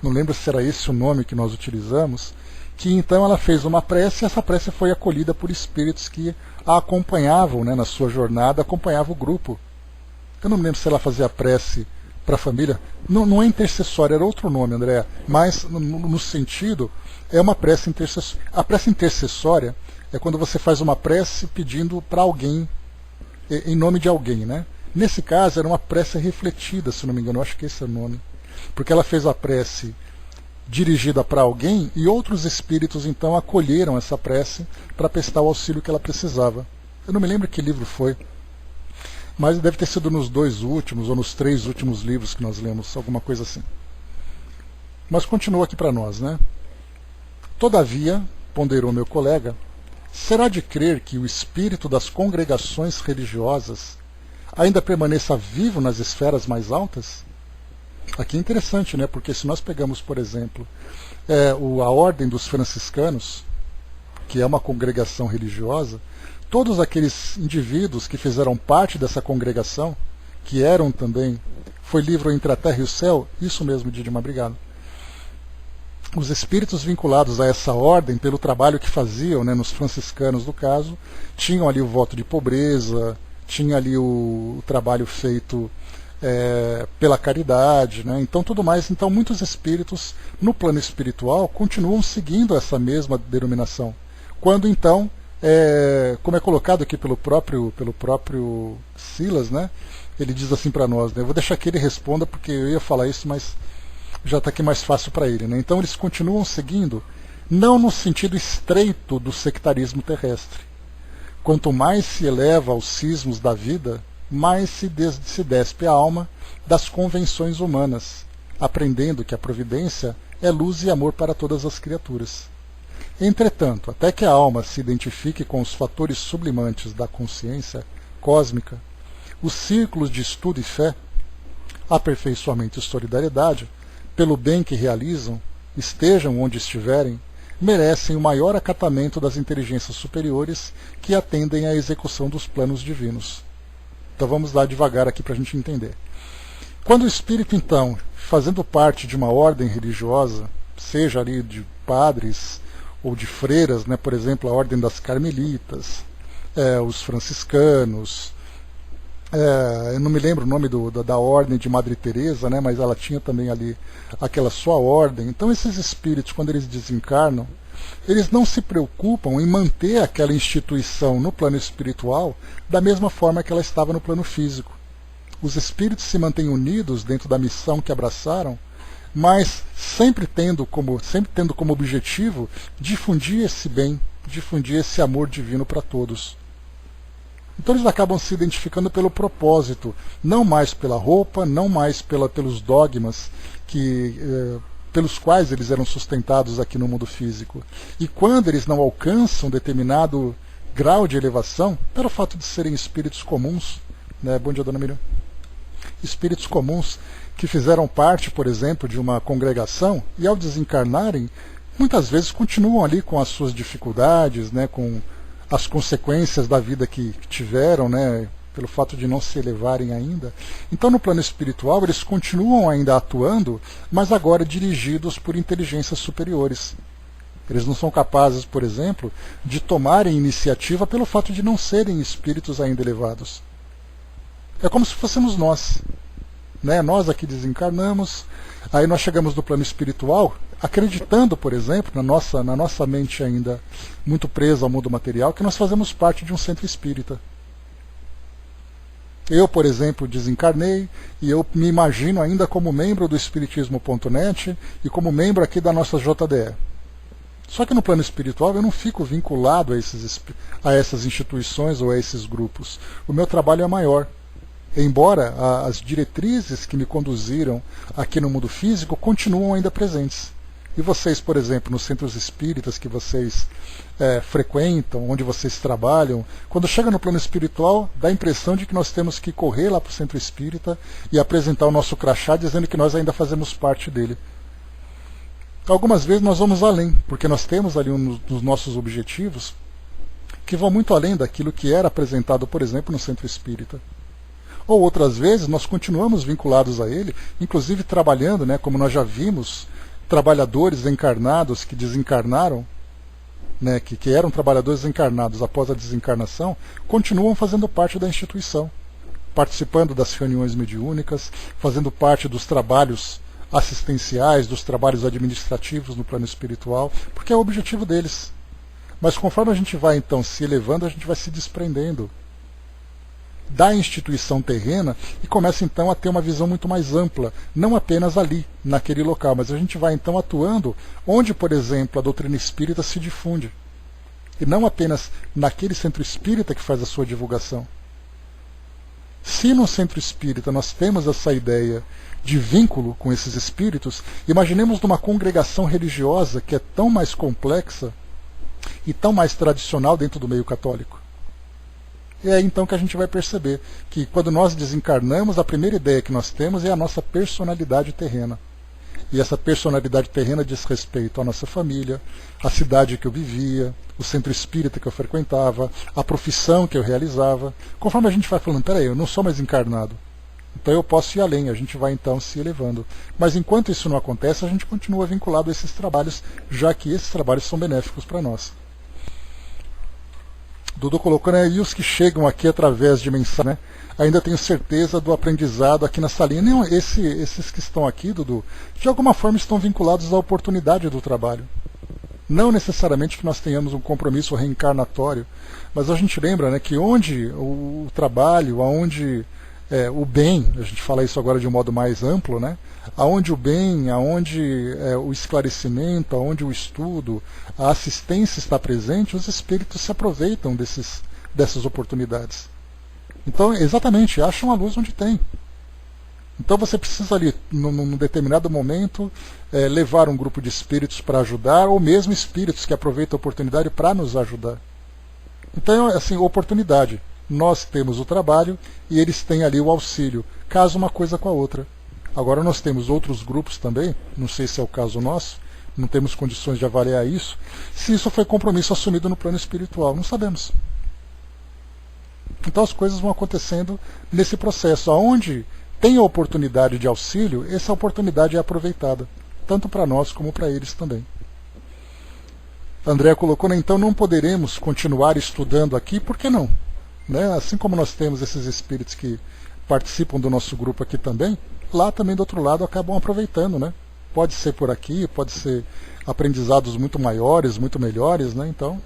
não lembro se era esse o nome que nós utilizamos, que então ela fez uma prece e essa prece foi acolhida por espíritos que a acompanhavam, né, na sua jornada, acompanhava o grupo. Eu não me lembro se ela fazia prece para a família, não é intercessória, era outro nome, André, mas no sentido, é uma prece intercessória. A prece intercessória é quando você faz uma prece pedindo para alguém, em nome de alguém, né? Nesse caso era uma prece refletida, se não me engano, eu acho que esse é o nome, porque ela fez a prece dirigida para alguém e outros espíritos então acolheram essa prece para prestar o auxílio que ela precisava. Eu não me lembro que livro foi, mas deve ter sido nos 2 últimos ou nos 3 últimos livros que nós lemos, alguma coisa assim. Mas continua aqui para nós, né? Todavia, ponderou meu colega, será de crer que o espírito das congregações religiosas ainda permaneça vivo nas esferas mais altas? Aqui é interessante, né? Porque se nós pegamos, por exemplo, a Ordem dos Franciscanos, que é uma congregação religiosa, todos aqueles indivíduos que fizeram parte dessa congregação, que eram também, foi livro Entre a Terra e o Céu, isso mesmo, Didima, obrigado. Os espíritos vinculados a essa ordem, pelo trabalho que faziam, né, nos franciscanos do caso, tinham ali o voto de pobreza, tinha ali o trabalho feito pela caridade, né? Então tudo mais. Então muitos espíritos no plano espiritual continuam seguindo essa mesma denominação. Quando então, como é colocado aqui pelo próprio Silas, né? Ele diz assim para nós, né? Eu vou deixar que ele responda porque eu ia falar isso, mas já está aqui mais fácil para ele, né? Então eles continuam seguindo, não no sentido estreito do sectarismo terrestre. Quanto mais se eleva aos cismos da vida, mais se despe a alma das convenções humanas, aprendendo que a providência é luz e amor para todas as criaturas. Entretanto, até que a alma se identifique com os fatores sublimantes da consciência cósmica, os círculos de estudo e fé, aperfeiçoamento e solidariedade, pelo bem que realizam, estejam onde estiverem, merecem o maior acatamento das inteligências superiores que atendem à execução dos planos divinos. Então vamos lá devagar aqui para a gente entender. Quando o espírito, então, fazendo parte de uma ordem religiosa, seja ali de padres ou de freiras, né, por exemplo, a ordem das carmelitas, os franciscanos, eu não me lembro o nome da ordem de Madre Teresa, né, mas ela tinha também ali aquela sua ordem. Então esses espíritos, quando eles desencarnam, eles não se preocupam em manter aquela instituição no plano espiritual da mesma forma que ela estava no plano físico. Os espíritos se mantêm unidos dentro da missão que abraçaram, mas sempre tendo como objetivo difundir esse bem, difundir esse amor divino para todos. Então eles acabam se identificando pelo propósito, não mais pela roupa, não mais pelos dogmas pelos quais eles eram sustentados aqui no mundo físico. E quando eles não alcançam determinado grau de elevação, pelo fato de serem espíritos comuns, né? Bom dia, dona Miriam. Espíritos comuns que fizeram parte, por exemplo, de uma congregação e ao desencarnarem, muitas vezes continuam ali com as suas dificuldades, né? Com as consequências da vida que tiveram, né? Pelo fato de não se elevarem ainda. Então no plano espiritual eles continuam ainda atuando, mas agora dirigidos por inteligências superiores. Eles não são capazes, por exemplo, de tomarem iniciativa pelo fato de não serem espíritos ainda elevados. É como se fôssemos nós, né? Nós aqui desencarnamos, aí nós chegamos no plano espiritual, acreditando, por exemplo, na nossa mente ainda muito presa ao mundo material, que nós fazemos parte de um centro espírita. Eu, por exemplo, desencarnei e eu me imagino ainda como membro do Espiritismo.net e como membro aqui da nossa JDE. Só que no plano espiritual eu não fico vinculado a essas instituições ou a esses grupos. O meu trabalho é maior. Embora as diretrizes que me conduziram aqui no mundo físico continuam ainda presentes. E vocês, por exemplo, nos centros espíritas que vocês frequentam, onde vocês trabalham, quando chega no plano espiritual, dá a impressão de que nós temos que correr lá para o centro espírita e apresentar o nosso crachá dizendo que nós ainda fazemos parte dele. Algumas vezes nós vamos além, porque nós temos ali um dos nossos objetivos que vão muito além daquilo que era apresentado, por exemplo, no centro espírita. Ou outras vezes nós continuamos vinculados a ele, inclusive trabalhando, né, como nós já vimos, trabalhadores encarnados que desencarnaram, né, que eram trabalhadores encarnados após a desencarnação, continuam fazendo parte da instituição, participando das reuniões mediúnicas, fazendo parte dos trabalhos assistenciais, dos trabalhos administrativos no plano espiritual, porque é o objetivo deles. Mas conforme a gente vai então se elevando, a gente vai se desprendendo da instituição terrena e começa então a ter uma visão muito mais ampla, não apenas ali, naquele local, mas a gente vai então atuando onde, por exemplo, a doutrina espírita se difunde, e não apenas naquele centro espírita que faz a sua divulgação. Se no centro espírita nós temos essa ideia de vínculo com esses espíritos, imaginemos numa congregação religiosa que é tão mais complexa e tão mais tradicional dentro do meio católico. E é aí então que a gente vai perceber que quando nós desencarnamos, a primeira ideia que nós temos é a nossa personalidade terrena. E essa personalidade terrena diz respeito à nossa família, à cidade que eu vivia, o centro espírita que eu frequentava, a profissão que eu realizava. Conforme a gente vai falando, peraí, eu não sou mais encarnado, então eu posso ir além, a gente vai então se elevando. Mas enquanto isso não acontece, a gente continua vinculado a esses trabalhos, já que esses trabalhos são benéficos para nós. Dudu colocou, né, e os que chegam aqui através de mensagem, né, ainda tenho certeza do aprendizado aqui na salinha. Não, esses que estão aqui, Dudu, de alguma forma estão vinculados à oportunidade do trabalho. Não necessariamente que nós tenhamos um compromisso reencarnatório, mas a gente lembra, né, que onde o trabalho, aonde o bem, a gente fala isso agora de um modo mais amplo, né, aonde o bem, aonde o esclarecimento, aonde o estudo, a assistência está presente, os espíritos se aproveitam dessas oportunidades. Então, exatamente, acham a luz onde tem. Então você precisa ali, num determinado momento, levar um grupo de espíritos para ajudar, ou mesmo espíritos que aproveitam a oportunidade para nos ajudar. Então, assim, oportunidade. Nós temos o trabalho e eles têm ali o auxílio, caso uma coisa com a outra. Agora nós temos outros grupos também, não sei se é o caso nosso, não temos condições de avaliar isso, se isso foi compromisso assumido no plano espiritual, não sabemos. Então as coisas vão acontecendo nesse processo, onde tem a oportunidade de auxílio, essa oportunidade é aproveitada, tanto para nós como para eles também. André colocou, né, então não poderemos continuar estudando aqui, por que não? Né? Assim como nós temos esses espíritos que participam do nosso grupo aqui também, lá também do outro lado acabam aproveitando, né? Pode ser por aqui, pode ser aprendizados muito maiores, muito melhores, né? Então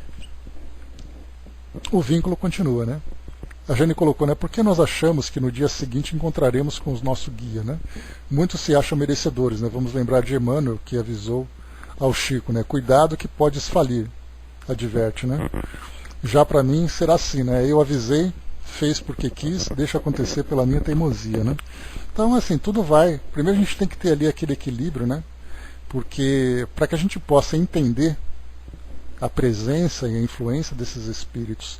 o vínculo continua, né? A Jane colocou, né? Porque nós achamos que no dia seguinte encontraremos com o nosso guia, né? Muitos se acham merecedores, né? Vamos lembrar de Emmanuel, que avisou ao Chico, né? Cuidado que podes falir, adverte, né? Já para mim será assim, né? Eu avisei, fez porque quis, deixa acontecer pela minha teimosia, né? Então, assim, tudo vai. Primeiro a gente tem que ter ali aquele equilíbrio, né? Porque para que a gente possa entender a presença e a influência desses espíritos,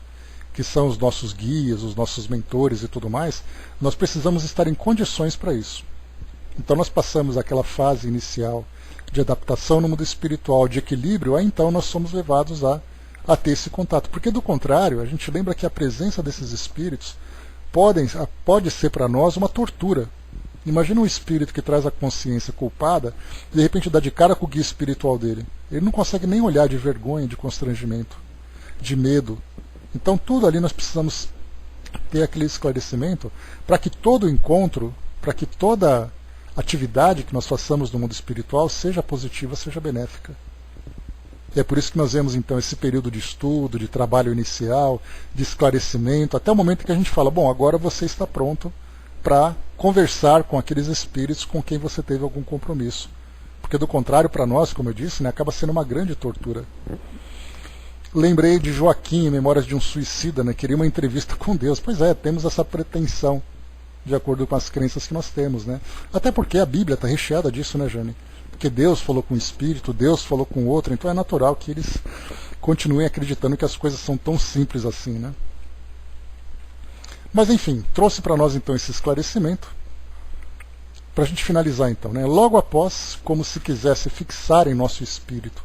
que são os nossos guias, os nossos mentores e tudo mais, nós precisamos estar em condições para isso. Então nós passamos aquela fase inicial de adaptação no mundo espiritual, de equilíbrio, aí então nós somos levados a ter esse contato. Porque do contrário, a gente lembra que a presença desses espíritos pode ser para nós uma tortura. Imagina um espírito que traz a consciência culpada, de repente dá de cara com o guia espiritual dele. Ele não consegue nem olhar de vergonha, de constrangimento, de medo. Então tudo ali nós precisamos ter aquele esclarecimento para que todo encontro, para que toda atividade que nós façamos no mundo espiritual seja positiva, seja benéfica. E é por isso que nós vemos então esse período de estudo, de trabalho inicial, de esclarecimento, até o momento que a gente fala, bom, agora você está pronto para conversar com aqueles espíritos com quem você teve algum compromisso. Porque do contrário, para nós, como eu disse, né, acaba sendo uma grande tortura. Lembrei de Joaquim, em Memórias de um Suicida, né, queria uma entrevista com Deus. Pois é, temos essa pretensão, de acordo com as crenças que nós temos, né? Até porque a Bíblia está recheada disso, né, Jane? Porque Deus falou com um espírito, Deus falou com outro, então é natural que eles continuem acreditando que as coisas são tão simples assim, né? Mas enfim, trouxe para nós então esse esclarecimento, para a gente finalizar então, né? Logo após, como se quisesse fixar em nosso espírito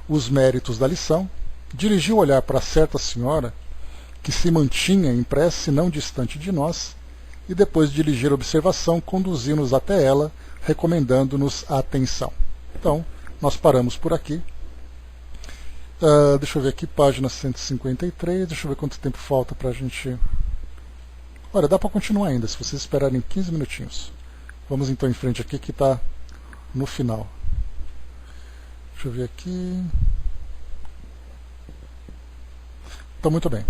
os méritos da lição, dirigiu o olhar para certa senhora que se mantinha em prece não distante de nós e depois de ligeira observação conduziu-nos até ela, recomendando-nos a atenção. Então, nós paramos por aqui. Deixa eu ver aqui, página 153, deixa eu ver quanto tempo falta para a gente... Olha, dá para continuar ainda, se vocês esperarem 15 minutinhos. Vamos então em frente aqui, que está no final. Deixa eu ver aqui... Então, muito bem.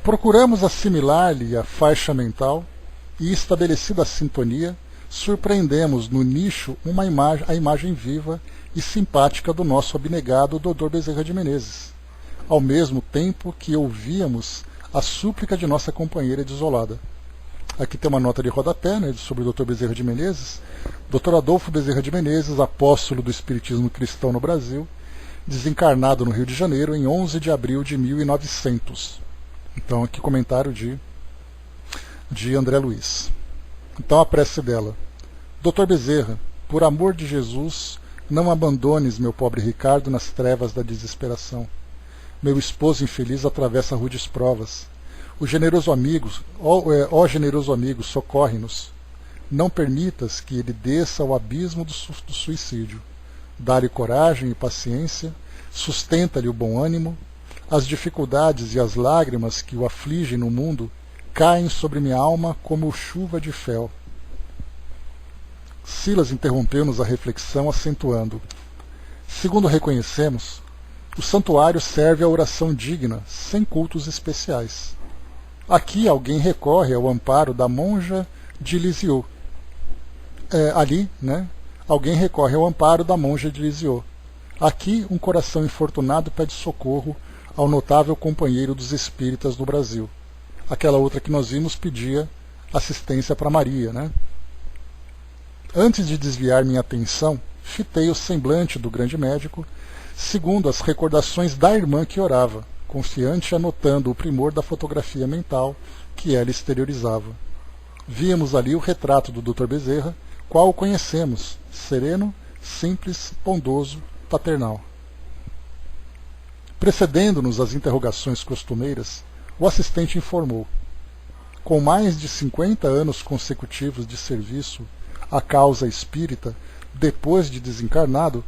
Procuramos assimilar-lhe a faixa mental e, estabelecida a sintonia, surpreendemos no nicho a imagem viva e simpática do nosso abnegado Dr. Bezerra de Menezes, ao mesmo tempo que ouvíamos a súplica de nossa companheira desolada. Aqui tem uma nota de rodapé, né, sobre o Dr. Bezerra de Menezes. Dr. Adolfo Bezerra de Menezes, apóstolo do Espiritismo Cristão no Brasil, desencarnado no Rio de Janeiro em 11 de abril de 1900. Então, aqui comentário de André Luiz. Então, a prece dela. Dr. Bezerra, por amor de Jesus, não abandones meu pobre Ricardo nas trevas da desesperação. Meu esposo infeliz atravessa rudes provas. O generoso amigo, ó generoso amigo, socorre-nos. Não permitas que ele desça ao abismo do suicídio. Dá-lhe coragem e paciência, sustenta-lhe o bom ânimo. As dificuldades e as lágrimas que o afligem no mundo caem sobre minha alma como chuva de fel. Silas interrompeu-nos a reflexão, acentuando: segundo reconhecemos, o santuário serve à oração digna, sem cultos especiais. Aqui alguém recorre ao amparo da monja de Lisieux. Ali, né, alguém recorre ao amparo da monja de Lisieux. Aqui um coração infortunado pede socorro ao notável companheiro dos espíritas do Brasil. Aquela outra que nós vimos pedia assistência para Maria, né? Antes de desviar minha atenção, fitei o semblante do grande médico, segundo as recordações da irmã que orava, confiante anotando o primor da fotografia mental que ela exteriorizava. Víamos ali o retrato do Dr. Bezerra, qual o conhecemos, sereno, simples, bondoso, paternal. Precedendo-nos as interrogações costumeiras, o assistente informou: com mais de 50 anos consecutivos de serviço à causa espírita, depois de desencarnado,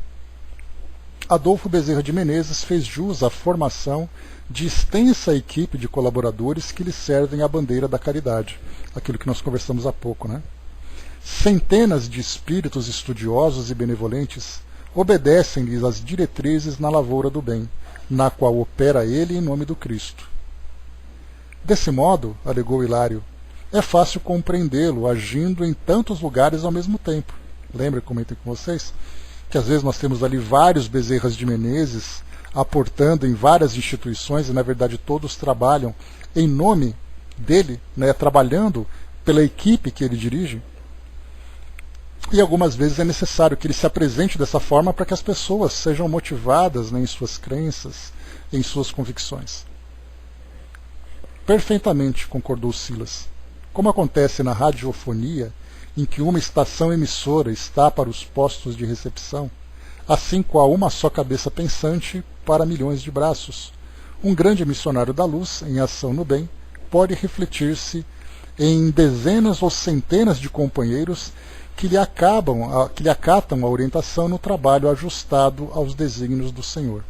Adolfo Bezerra de Menezes fez jus à formação de extensa equipe de colaboradores que lhe servem a bandeira da caridade, aquilo que nós conversamos há pouco, né? Centenas de espíritos estudiosos e benevolentes obedecem-lhes as diretrizes na lavoura do bem, na qual opera ele em nome do Cristo. Desse modo, alegou Hilário, é fácil compreendê-lo agindo em tantos lugares ao mesmo tempo. Lembra que comentei com vocês? Que às vezes nós temos ali vários Bezerras de Menezes aportando em várias instituições e na verdade todos trabalham em nome dele, né, trabalhando pela equipe que ele dirige. E algumas vezes é necessário que ele se apresente dessa forma para que as pessoas sejam motivadas, né, em suas crenças, em suas convicções. Perfeitamente, concordou Silas. Como acontece na radiofonia, em que uma estação emissora está para os postos de recepção, assim como há uma só cabeça pensante para milhões de braços. Um grande missionário da luz, em ação no bem, pode refletir-se em dezenas ou centenas de companheiros que lhe acatam a orientação no trabalho ajustado aos desígnios do Senhor.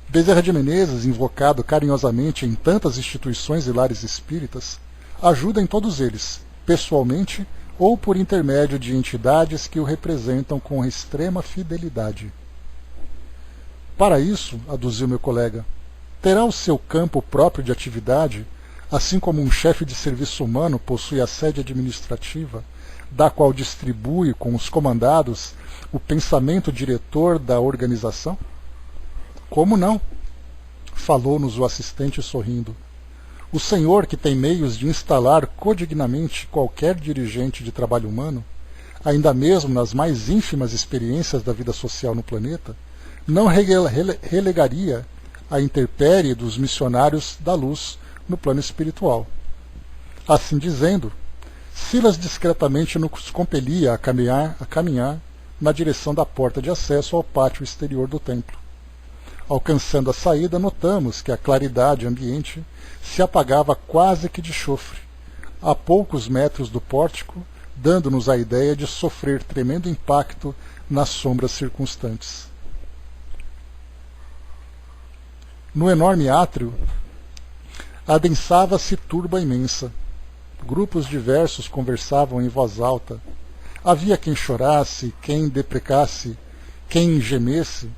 Bezerra de Menezes, invocado carinhosamente em tantas instituições e lares espíritas, ajuda em todos eles, pessoalmente ou por intermédio de entidades que o representam com extrema fidelidade. Para isso, aduziu meu colega, terá o seu campo próprio de atividade, assim como um chefe de serviço humano possui a sede administrativa, da qual distribui com os comandados o pensamento diretor da organização? Como não? Falou-nos o assistente sorrindo. O senhor, que tem meios de instalar codignamente qualquer dirigente de trabalho humano, ainda mesmo nas mais ínfimas experiências da vida social no planeta, não relegaria a intempérie dos missionários da luz no plano espiritual. Assim dizendo, Silas discretamente nos compelia a caminhar na direção da porta de acesso ao pátio exterior do templo. Alcançando a saída, notamos que a claridade ambiente se apagava quase que de chofre, a poucos metros do pórtico, dando-nos a ideia de sofrer tremendo impacto nas sombras circunstantes. No enorme átrio, adensava-se turba imensa. Grupos diversos conversavam em voz alta. Havia quem chorasse, quem deprecasse, quem gemesse.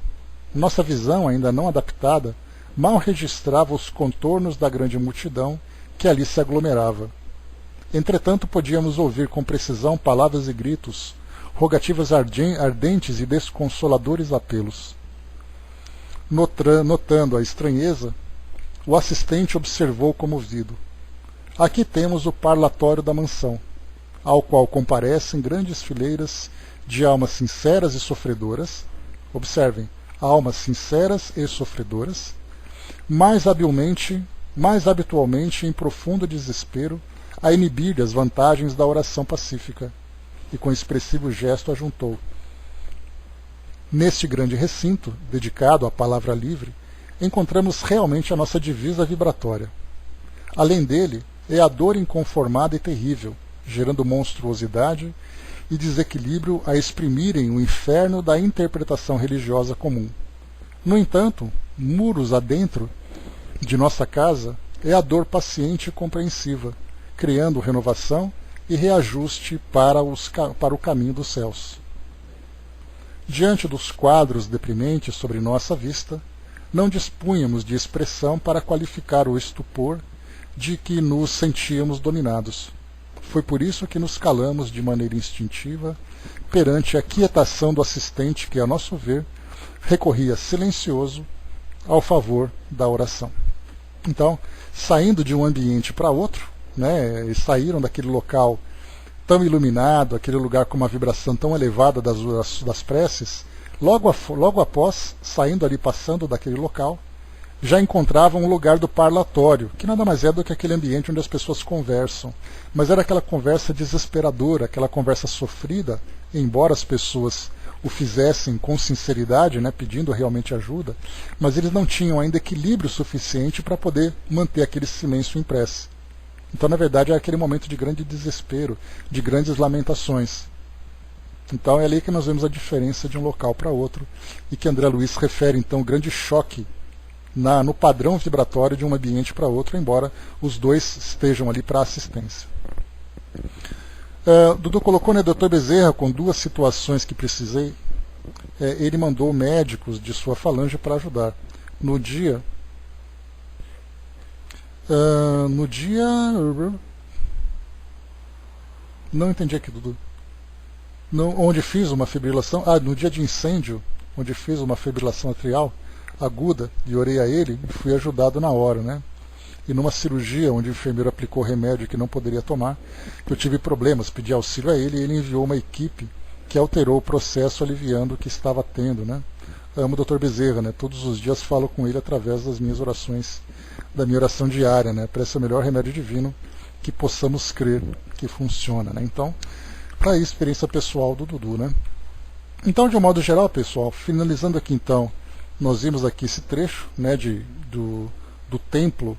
Nossa visão, ainda não adaptada, mal registrava os contornos da grande multidão que ali se aglomerava. Entretanto, podíamos ouvir com precisão palavras e gritos, rogativas ardentes e desconsoladores apelos. Notando a estranheza, o assistente observou comovido. Aqui temos o parlatório da mansão, ao qual comparecem grandes fileiras de almas sinceras e sofredoras. Observem, almas sinceras e sofredoras, mais habitualmente em profundo desespero, a inibir as vantagens da oração pacífica, e com expressivo gesto ajuntou. Neste grande recinto, dedicado à palavra livre, encontramos realmente a nossa divisa vibratória. Além dele, é a dor inconformada e terrível, gerando monstruosidade e desequilíbrio a exprimirem o inferno da interpretação religiosa comum. No entanto, muros adentro de nossa casa, é a dor paciente e compreensiva, criando renovação e reajuste para o caminho dos céus. Diante dos quadros deprimentes sobre nossa vista, não dispunhamos de expressão para qualificar o estupor de que nos sentíamos dominados. Foi por isso que nos calamos de maneira instintiva perante a quietação do assistente que, a nosso ver, recorria silencioso ao favor da oração. Então, saindo de um ambiente para outro, e saíram daquele local tão iluminado, aquele lugar com uma vibração tão elevada das preces, logo após, saindo ali, passando daquele local, já encontravam um lugar do parlatório, que nada mais é do que aquele ambiente onde as pessoas conversam. Mas era aquela conversa desesperadora, aquela conversa sofrida, embora as pessoas o fizessem com sinceridade, pedindo realmente ajuda, mas eles não tinham ainda equilíbrio suficiente para poder manter aquele silêncio em prece. Então, na verdade, é aquele momento de grande desespero, de grandes lamentações. Então, é ali que nós vemos a diferença de um local para outro, e que André Luiz refere, então, o grande choque no padrão vibratório de um ambiente para outro, embora os dois estejam ali para assistência. Dudu colocou, Dr. Bezerra, com duas situações que precisei, ele mandou médicos de sua falange para ajudar. No dia... Não entendi aqui, Dudu. Onde fiz uma fibrilação... no dia de incêndio, onde fiz uma fibrilação atrial aguda, e orei a ele, e fui ajudado na hora, E numa cirurgia, onde o enfermeiro aplicou remédio que não poderia tomar, eu tive problemas, pedi auxílio a ele, e ele enviou uma equipe que alterou o processo, aliviando o que estava tendo, Amo o Dr. Bezerra, todos os dias falo com ele através das minhas orações, da minha oração diária, Parece o melhor remédio divino que possamos crer que funciona, Então, para a experiência pessoal do Dudu, Então, de um modo geral, pessoal, finalizando aqui então, nós vimos aqui esse trecho, do templo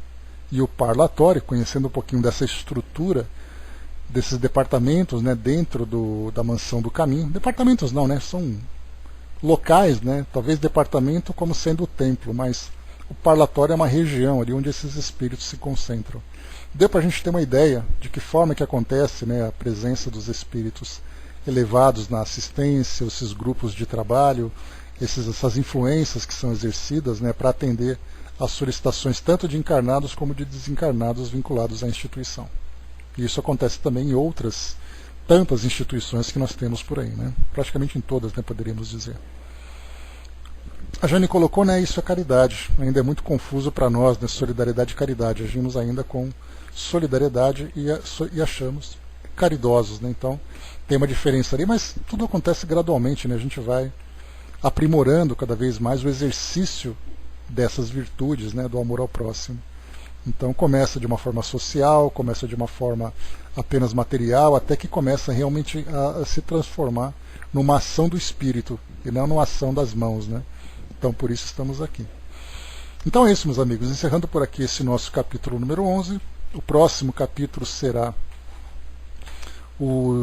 e o parlatório, conhecendo um pouquinho dessa estrutura, desses departamentos, dentro da mansão do caminho. Departamentos não, são locais, talvez departamento como sendo o templo, mas o parlatório é uma região ali onde esses espíritos se concentram. Deu para a gente ter uma ideia de que forma que acontece a presença dos espíritos elevados na assistência, esses grupos de trabalho, essas influências que são exercidas para atender às solicitações tanto de encarnados como de desencarnados vinculados à instituição. E isso acontece também em outras tantas instituições que nós temos por aí, praticamente em todas, poderíamos dizer. A Jane colocou, isso é caridade. Ainda é muito confuso para nós, solidariedade e caridade. Agimos ainda com solidariedade e achamos caridosos, Então, tem uma diferença ali, mas tudo acontece gradualmente, A gente vai aprimorando cada vez mais o exercício dessas virtudes, do amor ao próximo. Então começa de uma forma social, começa de uma forma apenas material, até que começa realmente a se transformar numa ação do espírito, e não numa ação das mãos. Então por isso estamos aqui. Então é isso, meus amigos. Encerrando por aqui esse nosso capítulo número 11. O próximo capítulo será o